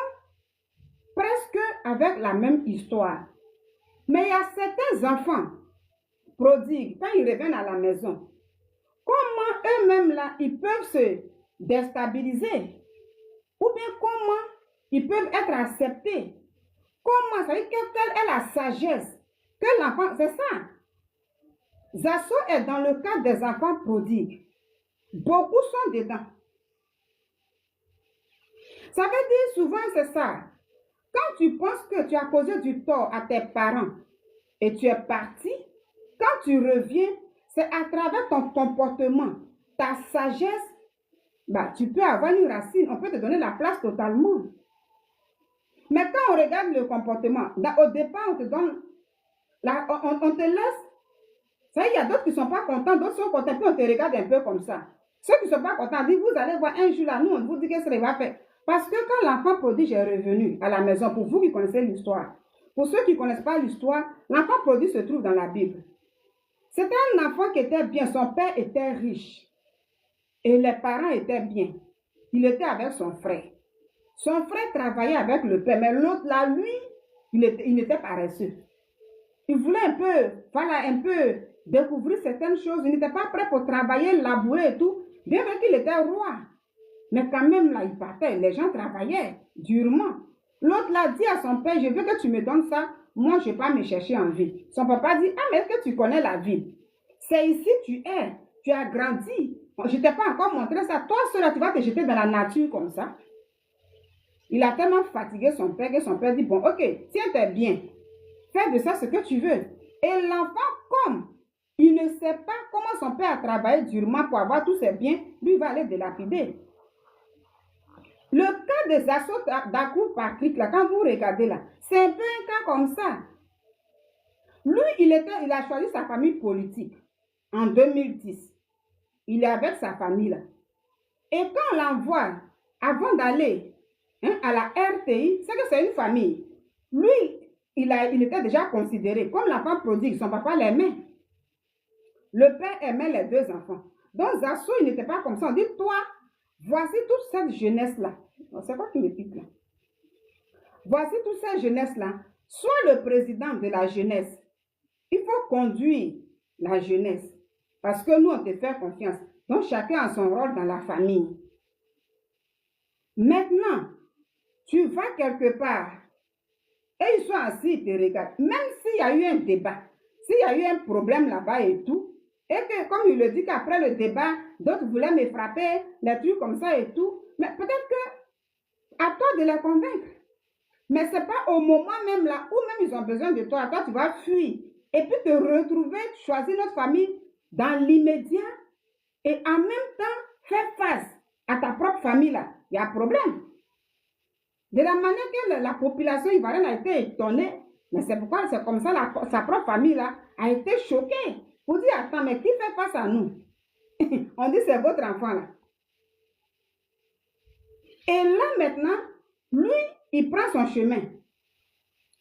presque avec la même histoire. Mais il y a certains enfants prodigues, quand ils reviennent à la maison, comment eux-mêmes là, ils peuvent se déstabiliser? Ou bien comment ils peuvent être acceptés? Comment, ça veut dire quelle est la sagesse que l'enfant, c'est ça. Zasso est dans le cadre des enfants prodigues. Beaucoup sont dedans. Ça veut dire souvent c'est ça. Quand tu penses que tu as causé du tort à tes parents et tu es parti, quand tu reviens, c'est à travers ton comportement, ta sagesse, bah, tu peux avoir une racine, on peut te donner la place totalement. Mais quand on regarde le comportement, au départ, on te donne, on te laisse. Ça veut dire, il y a d'autres qui ne sont pas contents, d'autres sont contents, puis on te regarde un peu comme ça. Ceux qui ne sont pas contents disent, vous allez voir un jour là, nous, on vous dit qu'est-ce qu'il va faire. Parce que quand l'enfant prodigue est revenu à la maison, pour vous qui connaissez l'histoire, pour ceux qui ne connaissent pas l'histoire, l'enfant prodigue se trouve dans la Bible. C'était un enfant qui était bien, son père était riche. Et les parents étaient bien. Il était avec son frère. Son frère travaillait avec le père, mais l'autre là, lui, il était paresseux. Il voulait un peu découvrir certaines choses. Il n'était pas prêt pour travailler, labourer et tout. Bien qu'il était roi. Mais quand même, là, il partait. Les gens travaillaient durement. L'autre là dit à son père, je veux que tu me donnes ça. Moi, je ne vais pas me chercher en ville. Son papa dit, ah, mais est-ce que tu connais la ville? C'est ici que tu es. Tu as grandi. Je ne t'ai pas encore montré ça. Toi, seul, tu vas te jeter dans la nature comme ça. Il a tellement fatigué son père que son père dit, bon, ok, tiens-toi bien. Fais de ça ce que tu veux. Et l'enfant, comme il ne sait pas comment son père a travaillé durement pour avoir tous ses biens, lui va aller dilapider. Le cas des assauts d'Akou Patrick, là, quand vous regardez là, c'est un peu un cas comme ça. Lui, il a choisi sa famille politique en 2010. Il est avec sa famille là. Et quand on l'envoie, avant d'aller à la RTI, c'est que c'est une famille. Lui, il était déjà considéré comme l'enfant prodigue. Son papa l'aimait. Le père aimait les deux enfants. Donc, Zasso, il n'était pas comme ça. On dit, toi, voici toute cette jeunesse-là. C'est quoi qui me pique là? Voici toute cette jeunesse-là. Sois le président de la jeunesse. Il faut conduire la jeunesse. Parce que nous, on te fait confiance. Donc, chacun a son rôle dans la famille. Maintenant, tu vas quelque part et ils sont assis, ils te regardent. Même s'il y a eu un débat, s'il y a eu un problème là-bas et tout, et que, comme il le dit qu'après le débat, d'autres voulaient me frapper, les trucs comme ça et tout, mais peut-être que à toi de les convaincre. Mais ce n'est pas au moment même là où même ils ont besoin de toi. Toi, tu vas fuir. Et puis te retrouver, choisir notre famille dans l'immédiat et en même temps faire face à ta propre famille là. Il y a un problème. De la manière que la population ivoirienne a été étonnée, mais c'est pourquoi c'est comme ça sa propre famille là a été choquée. Pour dire, attends, mais qui fait face à nous? On dit c'est votre enfant là. Et là maintenant, lui, il prend son chemin.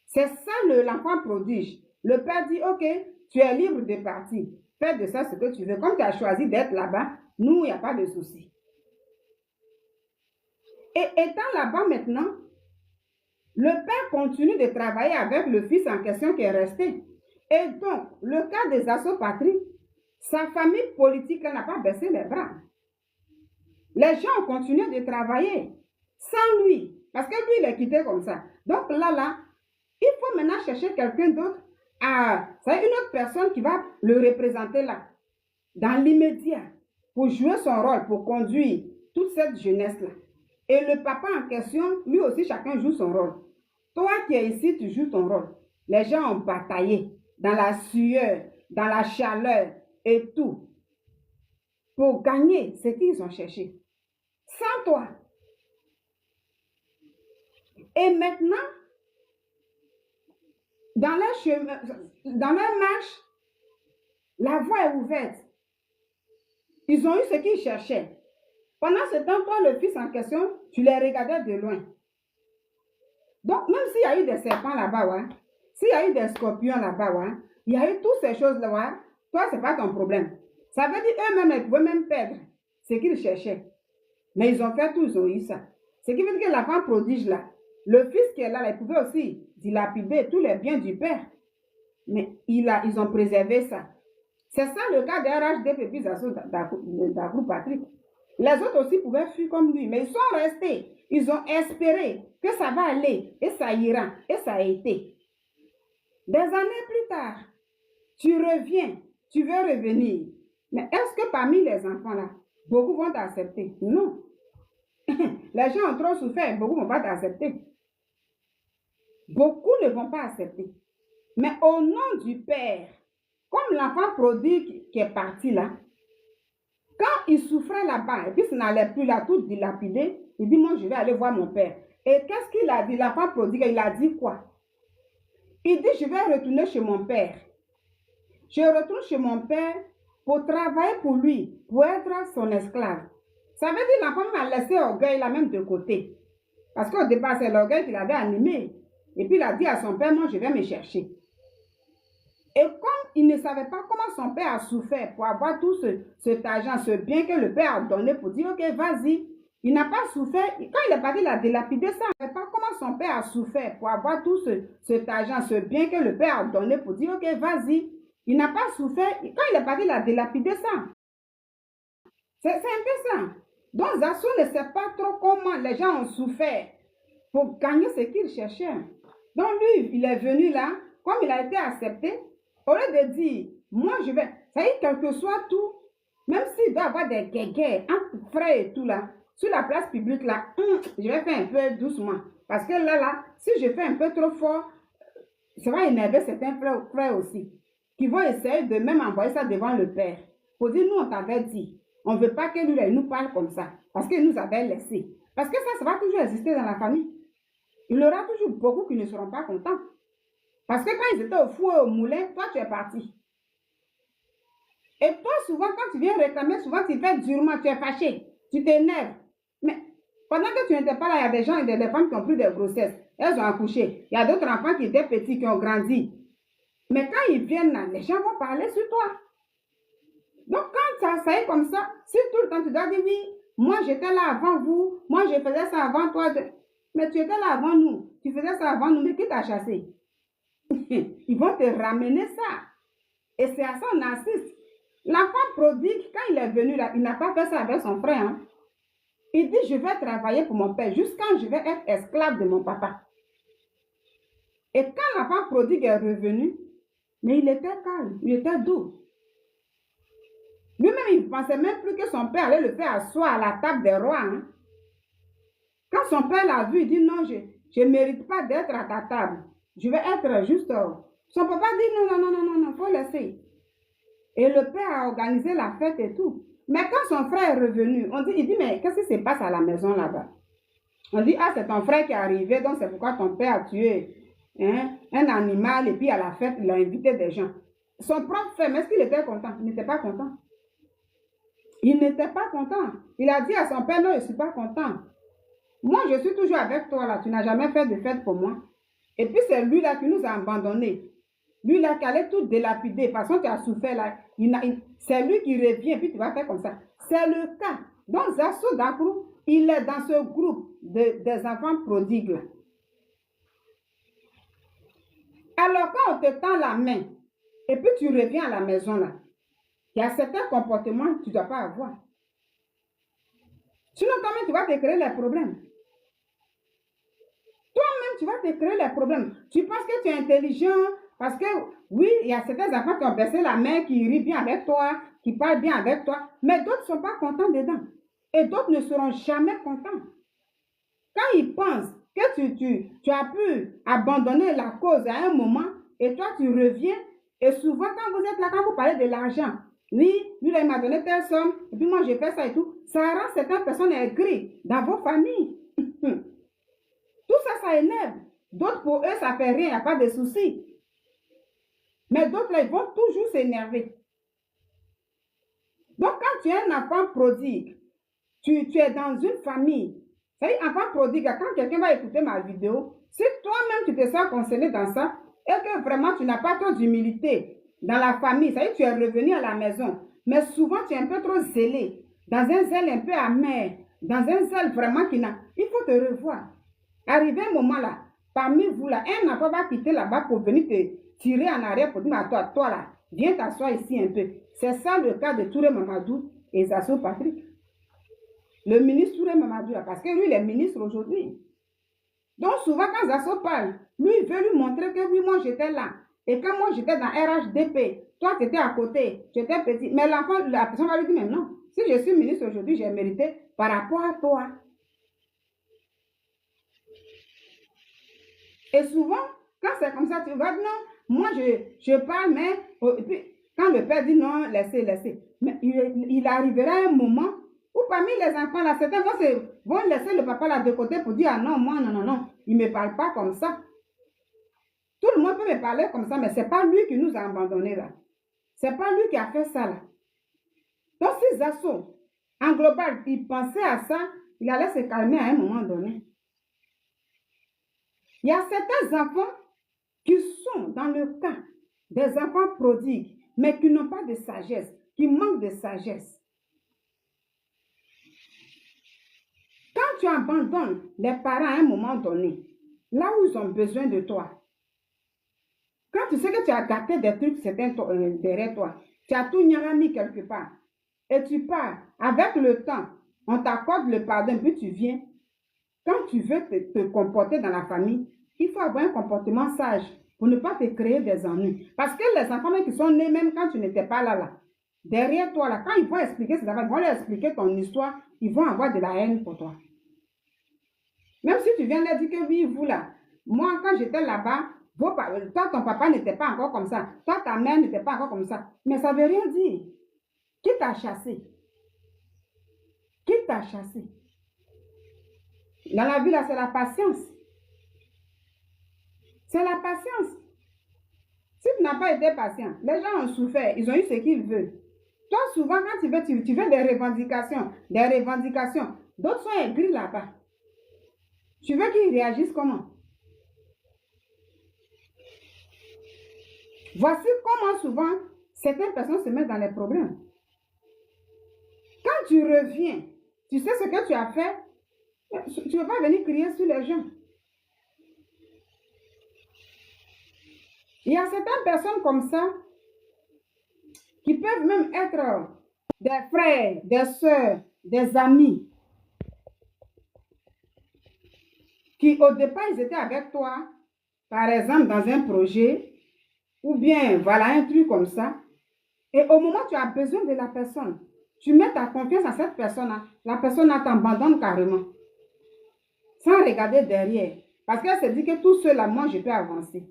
C'est ça l'enfant prodige. Le père dit, ok, tu es libre de partir. Fais de ça ce que tu veux. Comme tu as choisi d'être là-bas, nous, il n'y a pas de souci. Et étant là-bas maintenant, le père continue de travailler avec le fils en question qui est resté. Et donc, le cas des assauts Patrick, sa famille politique n'a pas baissé les bras. Les gens ont continué de travailler sans lui. Parce que lui, il est quitté comme ça. Donc là, il faut maintenant chercher quelqu'un d'autre. C'est une autre personne qui va le représenter là, dans l'immédiat, pour jouer son rôle, pour conduire toute cette jeunesse-là. Et le papa en question, lui aussi, chacun joue son rôle. Toi qui es ici, tu joues ton rôle. Les gens ont bataillé dans la sueur, dans la chaleur et tout, pour gagner ce qu'ils ont cherché. Sans toi. Et maintenant, dans leur marche, la voie est ouverte. Ils ont eu ce qu'ils cherchaient. Pendant ce temps, toi, le fils en question, tu les regardais de loin. Donc, même s'il y a eu des serpents là-bas, ouais, s'il y a eu des scorpions là-bas, ouais, il y a eu toutes ces choses-là, ouais, toi, ce n'est pas ton problème. Ça veut dire eux-mêmes, ils pouvaient même perdre ce qu'ils cherchaient. Mais ils ont fait tout, ils ont eu ça. Ce qui veut dire que l'enfant prodige là, le fils qui est là, il pouvait aussi dilapider tous les biens du père. Mais ils ont préservé ça. C'est ça le cas d'RHD et puis d'Akou Patrick. Les autres aussi pouvaient fuir comme lui, mais ils sont restés. Ils ont espéré que ça va aller et ça ira. Et ça a été. Des années plus tard, tu reviens, tu veux revenir. Mais est-ce que parmi les enfants là, beaucoup vont t'accepter? Non. Les gens ont trop souffert, beaucoup ne vont pas t'accepter. Beaucoup ne vont pas accepter. Mais au nom du Père, comme l'enfant prodigue qui est parti là, quand il souffrait là-bas, et puis ça n'allait plus là, tout dilapidé, il dit, moi je vais aller voir mon père. Et qu'est-ce qu'il a dit? L'enfant prodigue, il a dit quoi? Il dit, je vais retourner chez mon père. Je retourne chez mon père pour travailler pour lui, pour être son esclave. Ça veut dire que l'enfant m'a laissé l'orgueil là même de côté. Parce qu'au départ, c'est l'orgueil qu'il avait animé. Et puis il a dit à son père, moi je vais me chercher. Et comme il ne savait pas comment son père a souffert pour avoir tout cet argent, ce bien que le père a donné pour dire, ok, vas-y. Il n'a pas souffert. Quand il est parti, il a dilapidé ça. Il ne savait pas comment son père a souffert pour avoir tout cet argent, ce bien que le père a donné pour dire, ok, vas-y. Il n'a pas souffert. Quand il est parti, il a dilapidé ça. C'est un peu ça. Donc, Zasso ne sait pas trop comment les gens ont souffert pour gagner ce qu'ils cherchaient. Donc, lui, il est venu là, comme il a été accepté, au lieu de dire, moi, je vais, ça y est, quel que soit tout, même s'il doit y avoir des guéguerres entre frères et tout là, sur la place publique là, je vais faire un peu doucement. Parce que là, si je fais un peu trop fort, ça va énerver certains frères aussi, qui vont essayer de même envoyer ça devant le père. Pour dire, nous, on t'avait dit, on ne veut pas que lui, il nous parle comme ça. parce qu'il nous avait laissés. Parce que ça va toujours exister dans la famille. Il y aura toujours beaucoup qui ne seront pas contents. Parce que quand ils étaient au four et au moulin, toi, tu es parti. Et toi, souvent, quand tu viens réclamer, souvent, tu fais durement, tu es fâché, tu t'énerves. Mais pendant que tu n'étais pas là, il y a des gens et des femmes qui ont pris des grossesses. Elles ont accouché. Il y a d'autres enfants qui étaient petits, qui ont grandi. Mais quand ils viennent là, les gens vont parler sur toi. Donc, quand ça est comme ça, si tout le temps tu dois dire oui, moi j'étais là avant vous, moi je faisais ça avant toi. Mais tu étais là avant nous, tu faisais ça avant nous, mais qui t'a chassé? Ils vont te ramener ça. Et c'est à ça qu'on assiste. L'enfant prodigue, quand il est venu là, il n'a pas fait ça avec son frère. Hein. Il dit, je vais travailler pour mon père jusqu'à je vais être esclave de mon papa. Et quand l'enfant prodigue est revenu, mais il était calme, il était doux. Lui-même, il ne pensait même plus que son père allait le faire asseoir à la table des rois. Hein. Quand son père l'a vu, il dit, non, je ne mérite pas d'être à ta table. Je vais être juste... Son papa dit, non, il faut laisser. Et le père a organisé la fête et tout. Mais quand son frère est revenu, il dit, mais qu'est-ce qui se passe à la maison là-bas? On dit, ah, c'est ton frère qui est arrivé, donc c'est pourquoi ton père a tué un animal et puis à la fête, il a invité des gens. Son propre frère, mais est-ce qu'il était content? Il n'était pas content. Il n'était pas content. Il a dit à son père, non, je ne suis pas content. Moi, je suis toujours avec toi là, tu n'as jamais fait de fête pour moi. Et puis c'est lui là qui nous a abandonnés. Lui là qui allait tout délapider. De toute façon, tu as souffert là. C'est lui qui revient et puis tu vas faire comme ça. C'est le cas. Donc, Zasso Dakrou, il est dans ce groupe des enfants prodigues là. Alors, quand on te tend la main et puis tu reviens à la maison là, il y a certains comportements que tu ne dois pas avoir. Sinon, toi-même, tu vas te créer les problèmes. Toi-même, tu vas te créer les problèmes. Tu penses que tu es intelligent parce que, oui, il y a certains enfants qui ont baissé la main, qui rient bien avec toi, qui parlent bien avec toi, mais d'autres ne sont pas contents dedans. Et d'autres ne seront jamais contents. Quand ils pensent que tu as pu abandonner la cause à un moment, et toi, tu reviens, et souvent, quand vous êtes là, quand vous parlez de l'argent, oui, lui, là, il m'a donné telle somme, et puis moi, j'ai fait ça et tout. Ça rend certaines personnes aigries dans vos familles. Tout ça, ça énerve. D'autres, pour eux, ça ne fait rien, il n'y a pas de souci. Mais d'autres, là, ils vont toujours s'énerver. Donc, quand tu es un enfant prodigue, tu es dans une famille. C'est-à-dire, enfant prodigue, quand quelqu'un va écouter ma vidéo, si toi-même, tu te sens concerné dans ça, et que vraiment, tu n'as pas trop d'humilité dans la famille, c'est-à-dire tu es revenu à la maison, mais souvent tu es un peu trop zélé, dans un zèle un peu amer, dans un zèle vraiment qui n'a... Il faut te revoir. Arrivé un moment là, parmi vous là, un enfant va quitter là-bas pour venir te tirer en arrière pour dire à toi là, viens t'asseoir ici un peu. C'est ça le cas de Touré Mamadou et Zasso Patrick. Le ministre Touré Mamadou là, parce que lui il est ministre aujourd'hui. Donc souvent quand Zasso parle, lui il veut lui montrer que oui, moi j'étais là. Et quand moi j'étais dans RHDP, toi tu étais à côté, tu étais petit. Mais l'enfant, la personne va lui dire, mais non, si je suis ministre aujourd'hui, j'ai mérité par rapport à toi. Et souvent, quand c'est comme ça, tu vas dire, non, moi je parle, mais et puis, quand le père dit non, laissez. Mais il arrivera un moment où parmi les enfants, là, certains vont laisser le papa là de côté pour dire, ah non, moi, non, il ne me parle pas comme ça. Tout le monde peut me parler comme ça, mais ce n'est pas lui qui nous a abandonnés là. Ce n'est pas lui qui a fait ça là. Donc, si Zasso, en global, il pensait à ça, il allait se calmer à un moment donné. Il y a certains enfants qui sont dans le cas des enfants prodigues, mais qui n'ont pas de sagesse, qui manquent de sagesse. Quand tu abandonnes les parents à un moment donné, là où ils ont besoin de toi, quand tu sais que tu as gâté des trucs derrière toi, tu as tout mis quelque part, et tu pars, avec le temps, on t'accorde le pardon, puis tu viens. Quand tu veux te comporter dans la famille, il faut avoir un comportement sage pour ne pas te créer des ennuis. Parce que les enfants qui sont nés, même quand tu n'étais pas là, derrière toi, là, quand ils vont expliquer ces enfants, ils vont leur expliquer ton histoire, ils vont avoir de la haine pour toi. Même si tu viens leur dire que oui, vous là, moi quand j'étais là-bas, toi ton papa n'était pas encore comme ça, toi ta mère n'était pas encore comme ça. Mais ça ne veut rien dire. Qui t'a chassé? Qui t'a chassé. Dans la vie, là, c'est la patience. C'est la patience. Si tu n'as pas été patient, les gens ont souffert, ils ont eu ce qu'ils veulent. Toi, souvent, quand tu veux des revendications, des revendications. D'autres sont aigris là-bas. Tu veux qu'ils réagissent comment? Voici comment souvent certaines personnes se mettent dans les problèmes. Quand tu reviens, tu sais ce que tu as fait, tu ne veux pas venir crier sur les gens. Il y a certaines personnes comme ça qui peuvent même être des frères, des sœurs, des amis, qui au départ, ils étaient avec toi, par exemple, dans un projet, ou bien, voilà, un truc comme ça. Et au moment où tu as besoin de la personne, tu mets ta confiance en cette personne-là, la personne-là t'abandonne carrément, sans regarder derrière. Parce qu'elle se dit que tout seul, là, moi, je peux avancer.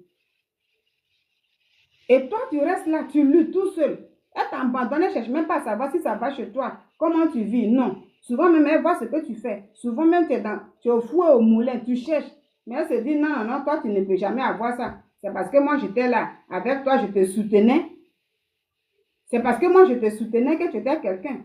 Et toi, tu restes là, tu luttes tout seul. Elle t'abandonne, elle ne cherche même pas à savoir si ça va chez toi, comment tu vis. Non. Souvent même, elle voit ce que tu fais. Souvent même, tu es au fouet, au moulin, tu cherches. Mais elle se dit, non, non, non, toi, tu ne peux jamais avoir ça. C'est parce que moi, j'étais là. Avec toi, je te soutenais. C'est parce que moi, je te soutenais que tu étais quelqu'un.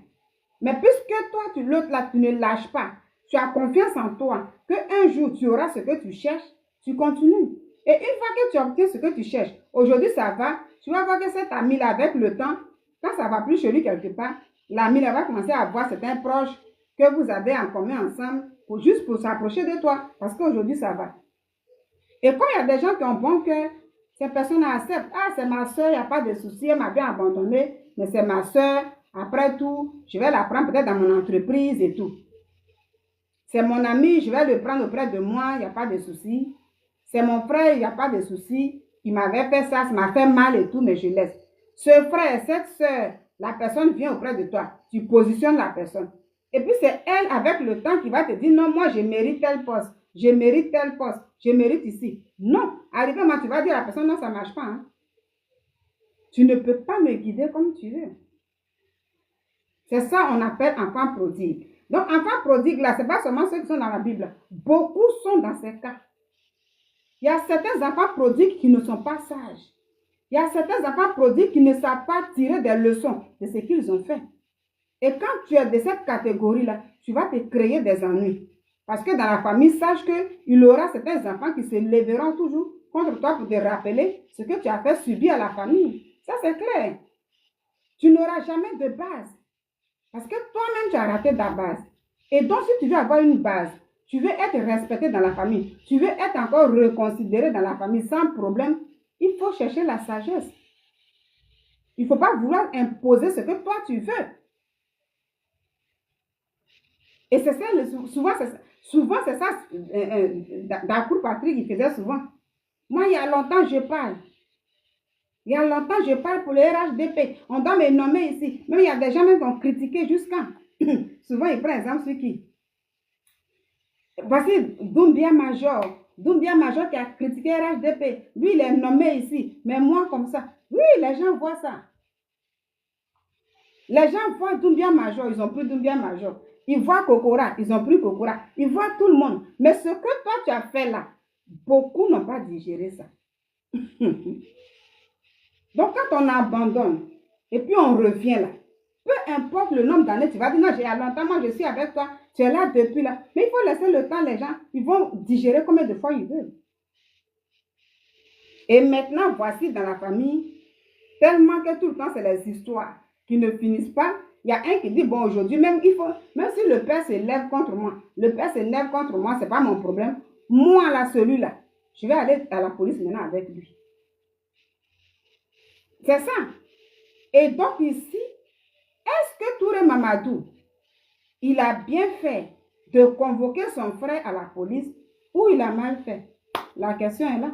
Mais puisque toi, l'autre là, tu ne lâches pas, tu as confiance en toi, qu'un jour, tu auras ce que tu cherches, tu continues. Et une fois que tu obtiens ce que tu cherches, aujourd'hui, ça va, tu vas voir que cet ami-là, avec le temps, quand ça va plus chez lui quelque part, l'ami là va commencer à voir certains proches que vous avez en commun ensemble, juste pour s'approcher de toi, parce qu'aujourd'hui, ça va. Et quand il y a des gens qui ont bon cœur, ces personnes acceptent. Ah, c'est ma soeur, il n'y a pas de souci, elle m'a bien abandonné, mais c'est ma soeur. Après tout, je vais la prendre peut-être dans mon entreprise et tout. C'est mon ami, je vais le prendre auprès de moi, il n'y a pas de souci. C'est mon frère, il n'y a pas de souci. Il m'avait fait ça m'a fait mal et tout, mais je laisse. Ce frère, cette soeur, la personne vient auprès de toi. Tu positionnes la personne. Et puis c'est elle, avec le temps, qui va te dire, non, moi, je mérite tel poste. Je mérite tel poste. Je mérite ici. Non. Arrivé, moi, tu vas dire à la personne, non, ça ne marche pas. Hein. Tu ne peux pas me guider comme tu veux. C'est ça on appelle enfant prodigue. Donc, enfant prodigue, là, ce n'est pas seulement ceux qui sont dans la Bible. Beaucoup sont dans ces cas. Il y a certains enfants prodigues qui ne sont pas sages. Il y a certains enfants prodigues qui ne savent pas tirer des leçons de ce qu'ils ont fait. Et quand tu es de cette catégorie-là, tu vas te créer des ennuis. Parce que dans la famille, sache qu'il y aura certains enfants qui se lèveront toujours contre toi pour te rappeler ce que tu as fait subir à la famille. Ça, c'est clair. Tu n'auras jamais de base. Parce que toi-même, tu as raté ta base. Et donc, si tu veux avoir une base, tu veux être respecté dans la famille, tu veux être encore reconsidéré dans la famille sans problème, il faut chercher la sagesse. Il ne faut pas vouloir imposer ce que toi, tu veux. Et c'est ça, souvent c'est ça, Dacour Patrick, il faisait souvent. Moi, il y a longtemps, je parle. Il y a longtemps, je parle pour le RHDP. On doit me nommer ici. Même il y a des gens même qui ont critiqué jusqu'à. Souvent, il prend exemple sur qui? Voici Doumbia Major. Doumbia Major qui a critiqué RHDP. Lui, il est nommé ici. Mais moi, comme ça. Oui, les gens voient ça. Les gens voient Doumbia Major, ils ont pris Doumbia Major. Ils voient Kokora, ils ont pris Kokora. Ils voient tout le monde. Mais ce que toi, tu as fait là, beaucoup n'ont pas digéré ça. Donc, quand on abandonne, et puis on revient là, peu importe le nombre d'années, tu vas dire, non, j'ai longtemps, moi je suis avec toi, tu es là depuis là. Mais il faut laisser le temps, les gens, ils vont digérer combien de fois ils veulent. Et maintenant, voici dans la famille, tellement que tout le temps, c'est les histoires qui ne finissent pas. Il y a un qui dit, bon, aujourd'hui, même si le père s'élève contre moi, ce n'est pas mon problème. Moi, là, celui-là, je vais aller à la police maintenant avec lui. C'est ça. Et donc ici, est-ce que Touré Mamadou, il a bien fait de convoquer son frère à la police ou il a mal fait? La question est là.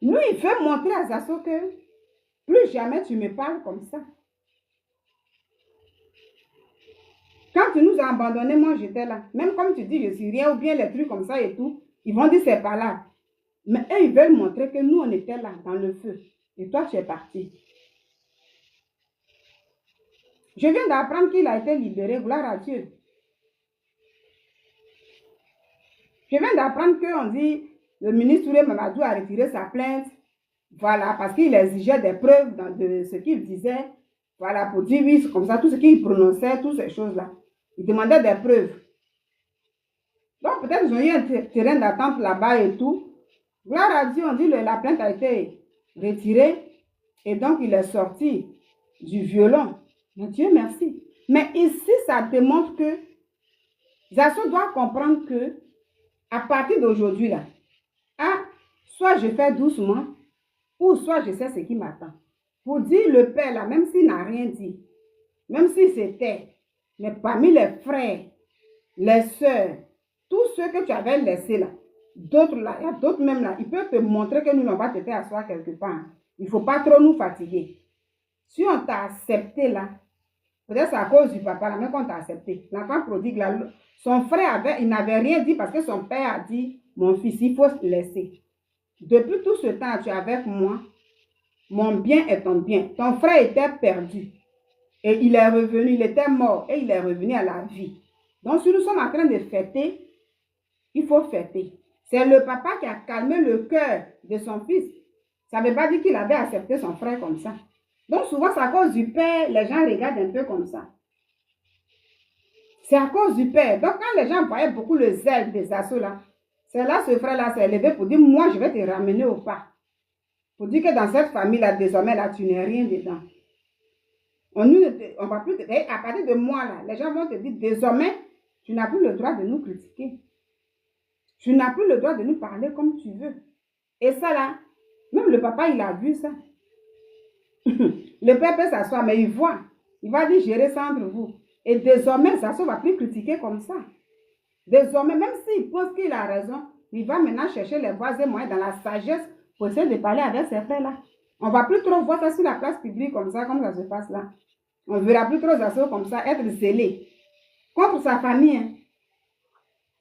Lui, il fait montrer à Zasso que plus jamais tu me parles comme ça. Quand tu nous as abandonnés, moi j'étais là. Même comme tu dis, je suis rien ou bien les trucs comme ça et tout, ils vont dire c'est pas là. Mais eux, ils veulent montrer que nous, on était là, dans le feu. Et toi, tu es parti. Je viens d'apprendre qu'il a été libéré, gloire à Dieu. Je viens d'apprendre qu'on dit, le ministre Touré Mamadou a retiré sa plainte, voilà, parce qu'il exigeait des preuves de ce qu'il disait, voilà, pour dire oui, comme ça, tout ce qu'il prononçait, toutes ces choses-là. Il demandait des preuves. Donc, peut-être qu'ils ont eu un terrain d'attente là-bas et tout. Gloire à Dieu, on dit que la plainte a été retirée et donc il est sorti du violon. Mais Dieu merci. Mais ici, ça démontre que Zasso doit comprendre que à partir d'aujourd'hui, là, soit je fais doucement, ou soit je sais ce qui m'attend. Pour dire le père, là, même s'il n'a rien dit, même s'il s'était, mais parmi les frères, les sœurs, tous ceux que tu avais laissés là, d'autres là, il y a d'autres même là, ils peuvent te montrer que nous, on va te faire asseoir quelque part. Il ne faut pas trop nous fatiguer. Si on t'a accepté là, peut-être c'est à cause du papa là, même qu'on t'a accepté. L'enfant prodigue là, son frère il n'avait rien dit parce que son père a dit, mon fils, il faut se laisser. Depuis tout ce temps, tu es avec moi, mon bien est ton bien. Ton frère était perdu et il est revenu, il était mort et il est revenu à la vie. Donc si nous sommes en train de fêter, il faut fêter. C'est le papa qui a calmé le cœur de son fils. Ça ne veut pas dire qu'il avait accepté son frère comme ça. Donc souvent c'est à cause du père, les gens regardent un peu comme ça. C'est à cause du père. Donc quand les gens voyaient beaucoup le zèle des Zasso là, c'est là ce frère-là s'est levé pour dire, moi je vais te ramener au pas. Pour dire que dans cette famille-là, désormais là, tu n'es rien dedans. On va plus te... À partir de moi là, les gens vont te dire, désormais, tu n'as plus le droit de nous critiquer. Tu n'as plus le droit de nous parler comme tu veux. Et ça là, même le papa il a vu ça. Le père peut s'asseoir, mais il voit. Il va dire, gérer ça entre vous. Et désormais, Zasso ne va plus critiquer comme ça. Désormais, même s'il pense qu'il a raison, il va maintenant chercher les voies et moyens dans la sagesse pour essayer de parler avec ces frères-là. On ne va plus trop voir ça sur la place publique comme ça se passe là. On ne verra plus trop Zasso comme ça être zélé contre sa famille. Hein.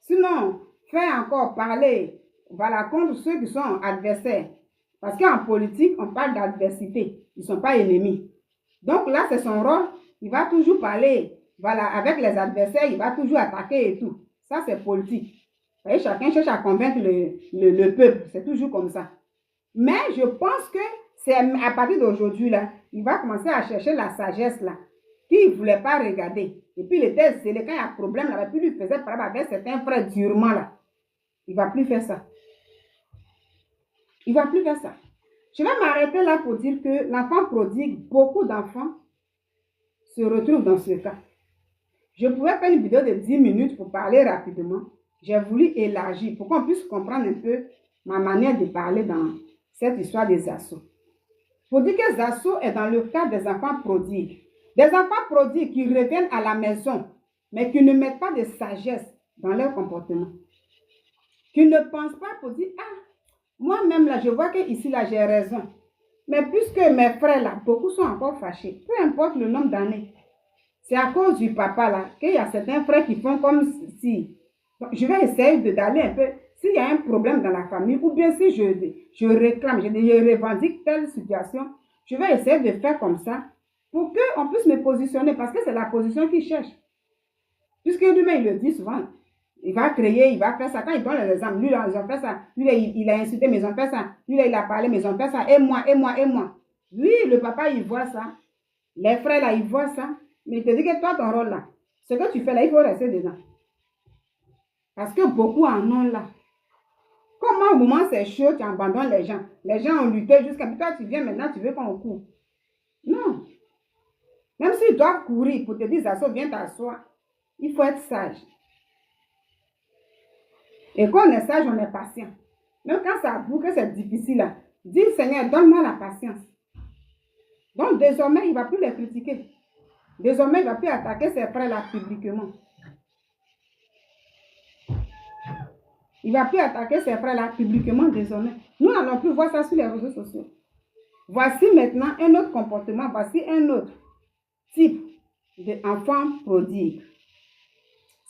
Sinon, faire encore parler, voilà, contre ceux qui sont adversaires. Parce qu'en politique, on parle d'adversité. Ils ne sont pas ennemis. Donc là, c'est son rôle. Il va toujours parler, voilà, avec les adversaires, il va toujours attaquer et tout. Ça, c'est politique. Vous voyez, chacun cherche à convaincre le peuple. C'est toujours comme ça. Mais je pense que c'est à partir d'aujourd'hui, là, il va commencer à chercher la sagesse, là, qu'il ne voulait pas regarder. Et puis, il était zélé. Quand il y a un problème, là, puis il faisait parler avec certains frères durement, là. Il ne va plus faire ça. Il ne va plus faire ça. Je vais m'arrêter là pour dire que l'enfant prodigue, beaucoup d'enfants se retrouvent dans ce cas. Je pouvais faire une vidéo de 10 minutes pour parler rapidement. J'ai voulu élargir pour qu'on puisse comprendre un peu ma manière de parler dans cette histoire des Zasso. Pour dire que Zasso est dans le cas des enfants prodigues. Des enfants prodigues qui reviennent à la maison, mais qui ne mettent pas de sagesse dans leur comportement. Qui ne pensent pas pour dire, ah, moi-même là, je vois que ici là, j'ai raison. Mais puisque mes frères là, beaucoup sont encore fâchés, peu importe le nombre d'années, c'est à cause du papa là, qu'il y a certains frères qui font comme si. Je vais essayer d'aller un peu, s'il y a un problème dans la famille, ou bien si je réclame, je revendique telle situation, je vais essayer de faire comme ça, pour qu'on puisse me positionner, parce que c'est la position qu'il cherche. Puisque lui-même, il le dit souvent, il va créer, il va faire ça. Quand il donne les exemples, lui, là, ils ont fait ça. Lui, là, il a insulté, mais ils ont fait ça. Lui, là, il a parlé, mais ils ont fait ça. Et moi, et moi, et moi. Lui, le papa, il voit ça. Les frères, là, ils voient ça. Mais il te dit que toi, ton rôle, là, ce que tu fais, là, il faut rester dedans. Parce que beaucoup en ont, là. Comment, au moment c'est chaud, tu abandonnes les gens. Les gens ont lutté jusqu'à... Puis toi, tu viens maintenant, tu veux qu'on court. Non. Même s'ils doivent courir pour te dire, Zasso, viens t'asseoir. Il faut être sage. Et quand on est sage, on est patient. Même quand ça avoue que c'est difficile, là, dis, Seigneur, donne-moi la patience. Donc, désormais, il ne va plus les critiquer. Désormais, il ne va plus attaquer ses frères-là publiquement. Il ne va plus attaquer ses frères-là publiquement désormais. Nous n'allons plus voir ça sur les réseaux sociaux. Voici maintenant un autre comportement, voici un autre type d'enfant prodigue.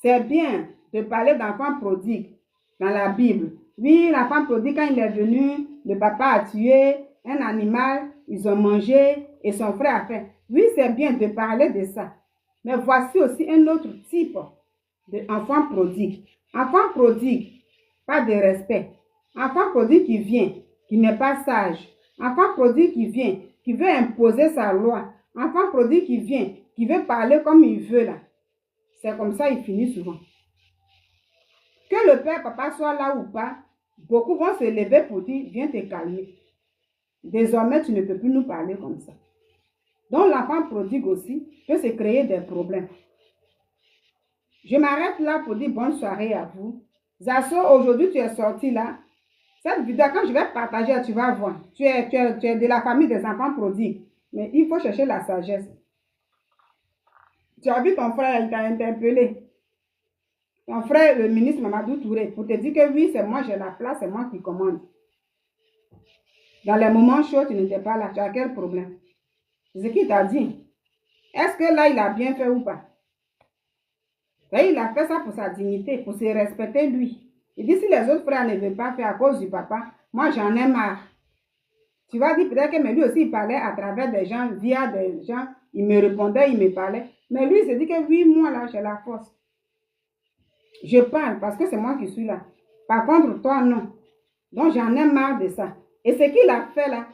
C'est bien de parler d'enfant prodigue dans la Bible. Oui, l'enfant prodigue, quand il est venu, le papa a tué un animal, ils ont mangé et son frère a fait. Oui, c'est bien de parler de ça. Mais voici aussi un autre type d'enfant prodigue. Enfant prodigue, pas de respect. Enfant prodigue qui vient, qui n'est pas sage. Enfant prodigue qui vient, qui veut imposer sa loi. Enfant prodigue qui vient, qui veut parler comme il veut là. C'est comme ça, il finit souvent. Que le père, papa soit là ou pas, beaucoup vont se lever pour dire, viens te calmer. Désormais, tu ne peux plus nous parler comme ça. Donc, l'enfant prodigue aussi peut se créer des problèmes. Je m'arrête là pour dire bonne soirée à vous. Zasso, aujourd'hui, tu es sorti là. Cette vidéo, quand je vais partager, tu vas voir. Tu es de la famille des enfants prodigues. Mais il faut chercher la sagesse. Tu as vu ton frère, il t'a interpellé. Ton frère, le ministre Mamadou Touré, pour te dire que oui, c'est moi, j'ai la place, c'est moi qui commande. Dans les moments chauds, tu n'étais pas là. Tu as quel problème? C'est ce qu'il t'a dit. Est-ce que là, il a bien fait ou pas? Et il a fait ça pour sa dignité, pour se respecter lui. Il dit si les autres frères ne veulent pas faire à cause du papa, moi j'en ai marre. Tu vas dire peut-être que mais lui aussi il parlait à travers des gens, via des gens, il me répondait, il me parlait. Mais lui il se dit que oui, moi là j'ai la force. Je parle parce que c'est moi qui suis là. Par contre toi non. Donc j'en ai marre de ça. Et ce qu'il a fait là,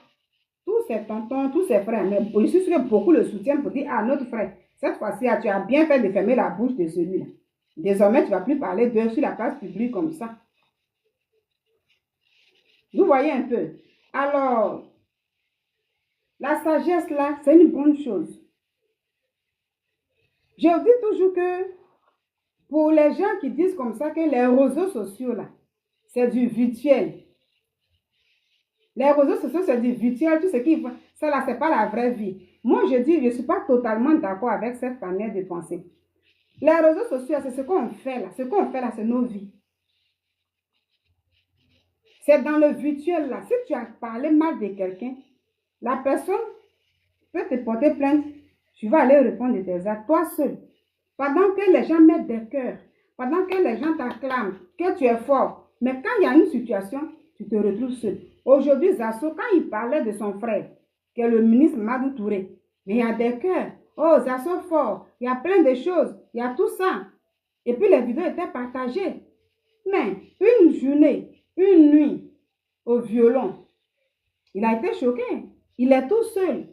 tous ses tontons, tous ses frères, mais je suis sûr que beaucoup le soutiennent pour dire ah notre frère, cette fois-ci tu as bien fait de fermer la bouche de celui-là. Désormais, tu ne vas plus parler d'eux sur la place publique comme ça. Vous voyez un peu. Alors, la sagesse là, c'est une bonne chose. Je vous dis toujours que pour les gens qui disent comme ça que les réseaux sociaux là, c'est du virtuel. Les réseaux sociaux, c'est du virtuel. Tout ce qu'ils font, ça là, ce n'est pas la vraie vie. Moi, je dis, je ne suis pas totalement d'accord avec cette manière de penser. Les réseaux sociaux, c'est ce qu'on fait là. Ce qu'on fait là, c'est nos vies. C'est dans le virtuel là. Si tu as parlé mal de quelqu'un, la personne peut te porter plainte. Tu vas aller répondre de tes actes, toi seul. Pendant que les gens mettent des cœurs, pendant que les gens t'acclament, que tu es fort. Mais quand il y a une situation, tu te retrouves seul. Aujourd'hui, Zasso, quand il parlait de son frère, qui est le ministre Madou Touré, mais il y a des cœurs. Oh, Zasso fort. Il y a plein de choses. Il y a tout ça. Et puis les vidéos étaient partagées. Mais une journée, une nuit, au violon, il a été choqué. Il est tout seul.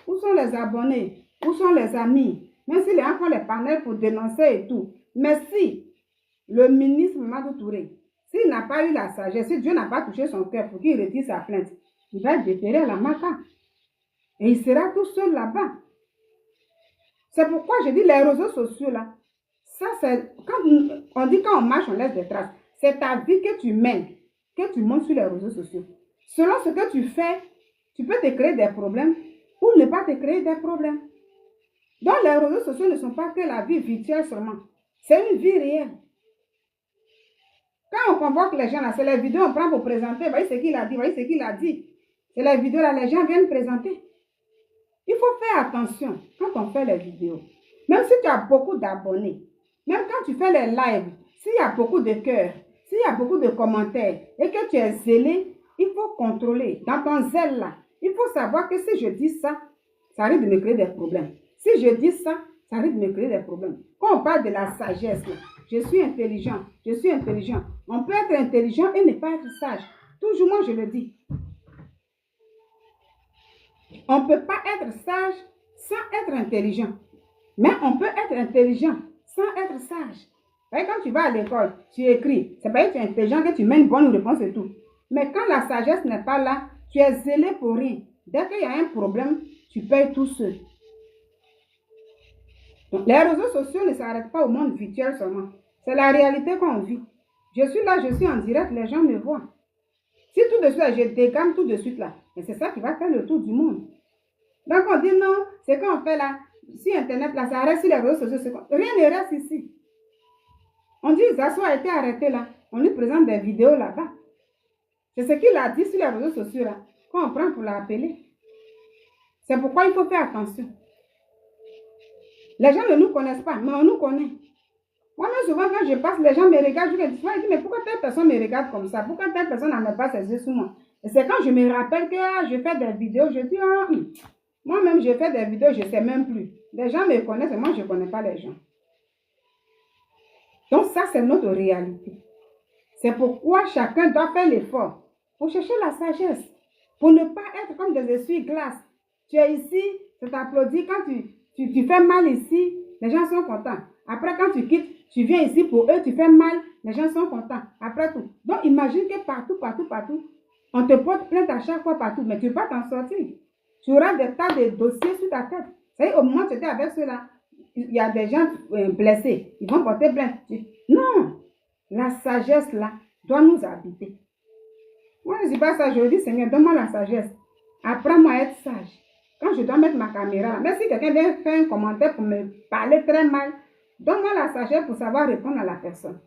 Où sont les abonnés? Où sont les amis? Même s'il y a encore les panels pour dénoncer et tout. Mais si le ministre Mamadou Touré, s'il n'a pas eu la sagesse, si Dieu n'a pas touché son cœur pour qu'il retire sa plainte, il va être déterré à la Maca. Et il sera tout seul là-bas. C'est pourquoi je dis les réseaux sociaux là. Ça, c'est quand on dit quand on marche, on laisse des traces. C'est ta vie que tu mènes, que tu montes sur les réseaux sociaux. Selon ce que tu fais, tu peux te créer des problèmes ou ne pas te créer des problèmes. Donc les réseaux sociaux ne sont pas que la vie virtuelle seulement. C'est une vie réelle. Quand on convoque les gens là, c'est les vidéos qu'on prend pour présenter. Voyez ce qu'il a dit, voyez ce qu'il a dit. C'est les vidéos là, les gens viennent présenter. Il faut faire attention quand on fait les vidéos. Même si tu as beaucoup d'abonnés, même quand tu fais les lives, s'il y a beaucoup de cœurs, s'il y a beaucoup de commentaires et que tu es zélé, il faut contrôler. Dans ton zèle là, il faut savoir que si je dis ça, ça risque de me créer des problèmes. Si je dis ça, ça risque de me créer des problèmes. Quand on parle de la sagesse, là, je suis intelligent, je suis intelligent. On peut être intelligent et ne pas être sage. Toujours moi je le dis. On ne peut pas être sage sans être intelligent. Mais on peut être intelligent sans être sage. Et quand tu vas à l'école, tu écris. C'est pas que tu es intelligent que tu mets une bonne réponse et tout. Mais quand la sagesse n'est pas là, tu es zélé pour rien. Dès qu'il y a un problème, tu payes tout seul. Donc, les réseaux sociaux ne s'arrêtent pas au monde virtuel seulement. C'est la réalité qu'on vit. Je suis là, je suis en direct, les gens me voient. Si tout de suite, je décame tout de suite là, et c'est ça qui va faire le tour du monde. Donc on dit non, c'est qu'on fait là, si Internet là, ça reste sur les réseaux sociaux, rien ne reste ici. On dit Zasso a été arrêté là, on lui présente des vidéos là-bas. C'est ce qu'il a dit sur les réseaux sociaux là, qu'on prend pour l'appeler. C'est pourquoi il faut faire attention. Les gens ne nous connaissent pas, mais on nous connaît. Moi-même, souvent, quand je passe, les gens me regardent, je me dis, mais pourquoi telle personne me regarde comme ça? Pourquoi telle personne n'en met pas ses yeux sur moi? Et c'est quand je me rappelle que je fais des vidéos, je dis, Moi-même, je fais des vidéos, je ne sais même plus. Les gens me connaissent et moi, je ne connais pas les gens. Donc ça, c'est notre réalité. C'est pourquoi chacun doit faire l'effort pour chercher la sagesse, pour ne pas être comme des essuie-glaces. Tu es ici, ça t'applaudit. Quand tu fais mal ici, les gens sont contents. Après, quand tu quittes, tu viens ici pour eux, tu fais mal, les gens sont contents. Après tout. Donc, imagine que partout, on te porte plainte à chaque fois partout, mais tu ne peux pas t'en sortir. Tu auras des tas de dossiers sur ta tête. C'est au moment où tu étais avec ceux-là, il y a des gens blessés. Ils vont porter plainte. Non, la sagesse là doit nous habiter. Moi, je ne dis pas ça, je dis, Seigneur, donne-moi la sagesse. Apprends-moi à être sage. Quand je dois mettre ma caméra, même si quelqu'un vient faire un commentaire pour me parler très mal, donne-moi la sagesse pour savoir répondre à la personne.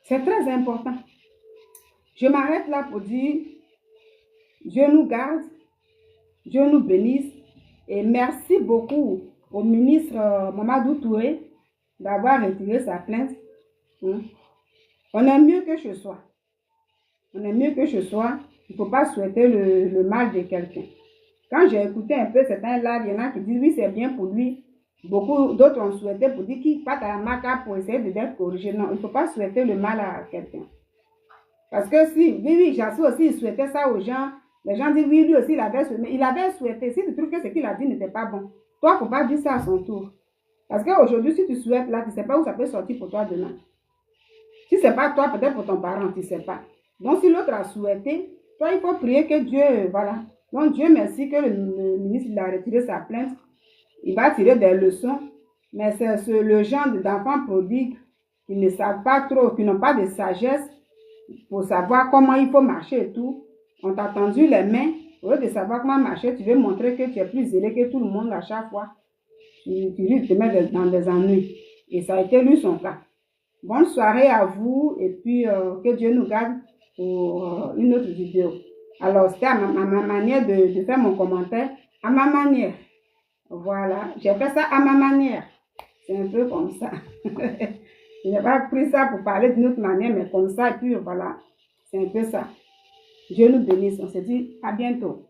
C'est très important. Je m'arrête là pour dire, Dieu nous garde, Dieu nous bénisse, et merci beaucoup au ministre Mamadou Touré d'avoir retiré sa plainte. On est mieux que ce soit. On est mieux que ce soit. Il ne faut pas souhaiter le mal de quelqu'un. Quand j'ai écouté un peu certains lives, il y en a qui disent oui, c'est bien pour lui. Beaucoup d'autres ont souhaité pour dire qu'il parte à la maca pour essayer d'être corrigé. Non, il ne faut pas souhaiter le mal à quelqu'un. Parce que si, oui, Jassou aussi, il souhaitait ça aux gens. Les gens disent oui, lui aussi, il avait souhaité. Il avait souhaité. Si tu trouves que ce qu'il a dit n'était pas bon, toi, il ne faut pas dire ça à son tour. Parce qu'aujourd'hui, si tu souhaites là, tu ne sais pas où ça peut sortir pour toi demain. Si ce n'est pas toi, peut-être pour ton parent, tu ne sais pas. Donc, si l'autre a souhaité, toi, il faut prier que Dieu, voilà. Donc, Dieu merci que le ministre il a retiré sa plainte. Il va tirer des leçons. Mais c'est le genre d'enfants prodigues qui ne savent pas trop, qui n'ont pas de sagesse pour savoir comment il faut marcher et tout. On t'a tendu les mains. Au lieu de savoir comment marcher, tu veux montrer que tu es plus zélé que tout le monde à chaque fois. Tu risques de te mettre dans des ennuis. Et ça a été lui son cas. Bonne soirée à vous et puis que Dieu nous garde pour une autre vidéo. Alors, c'était à ma manière de faire mon commentaire, à ma manière. Voilà, j'ai fait ça à ma manière. C'est un peu comme ça. Je n'ai pas pris ça pour parler d'une autre manière, mais comme ça, et puis voilà, c'est un peu ça. Dieu nous bénisse. On se dit à bientôt.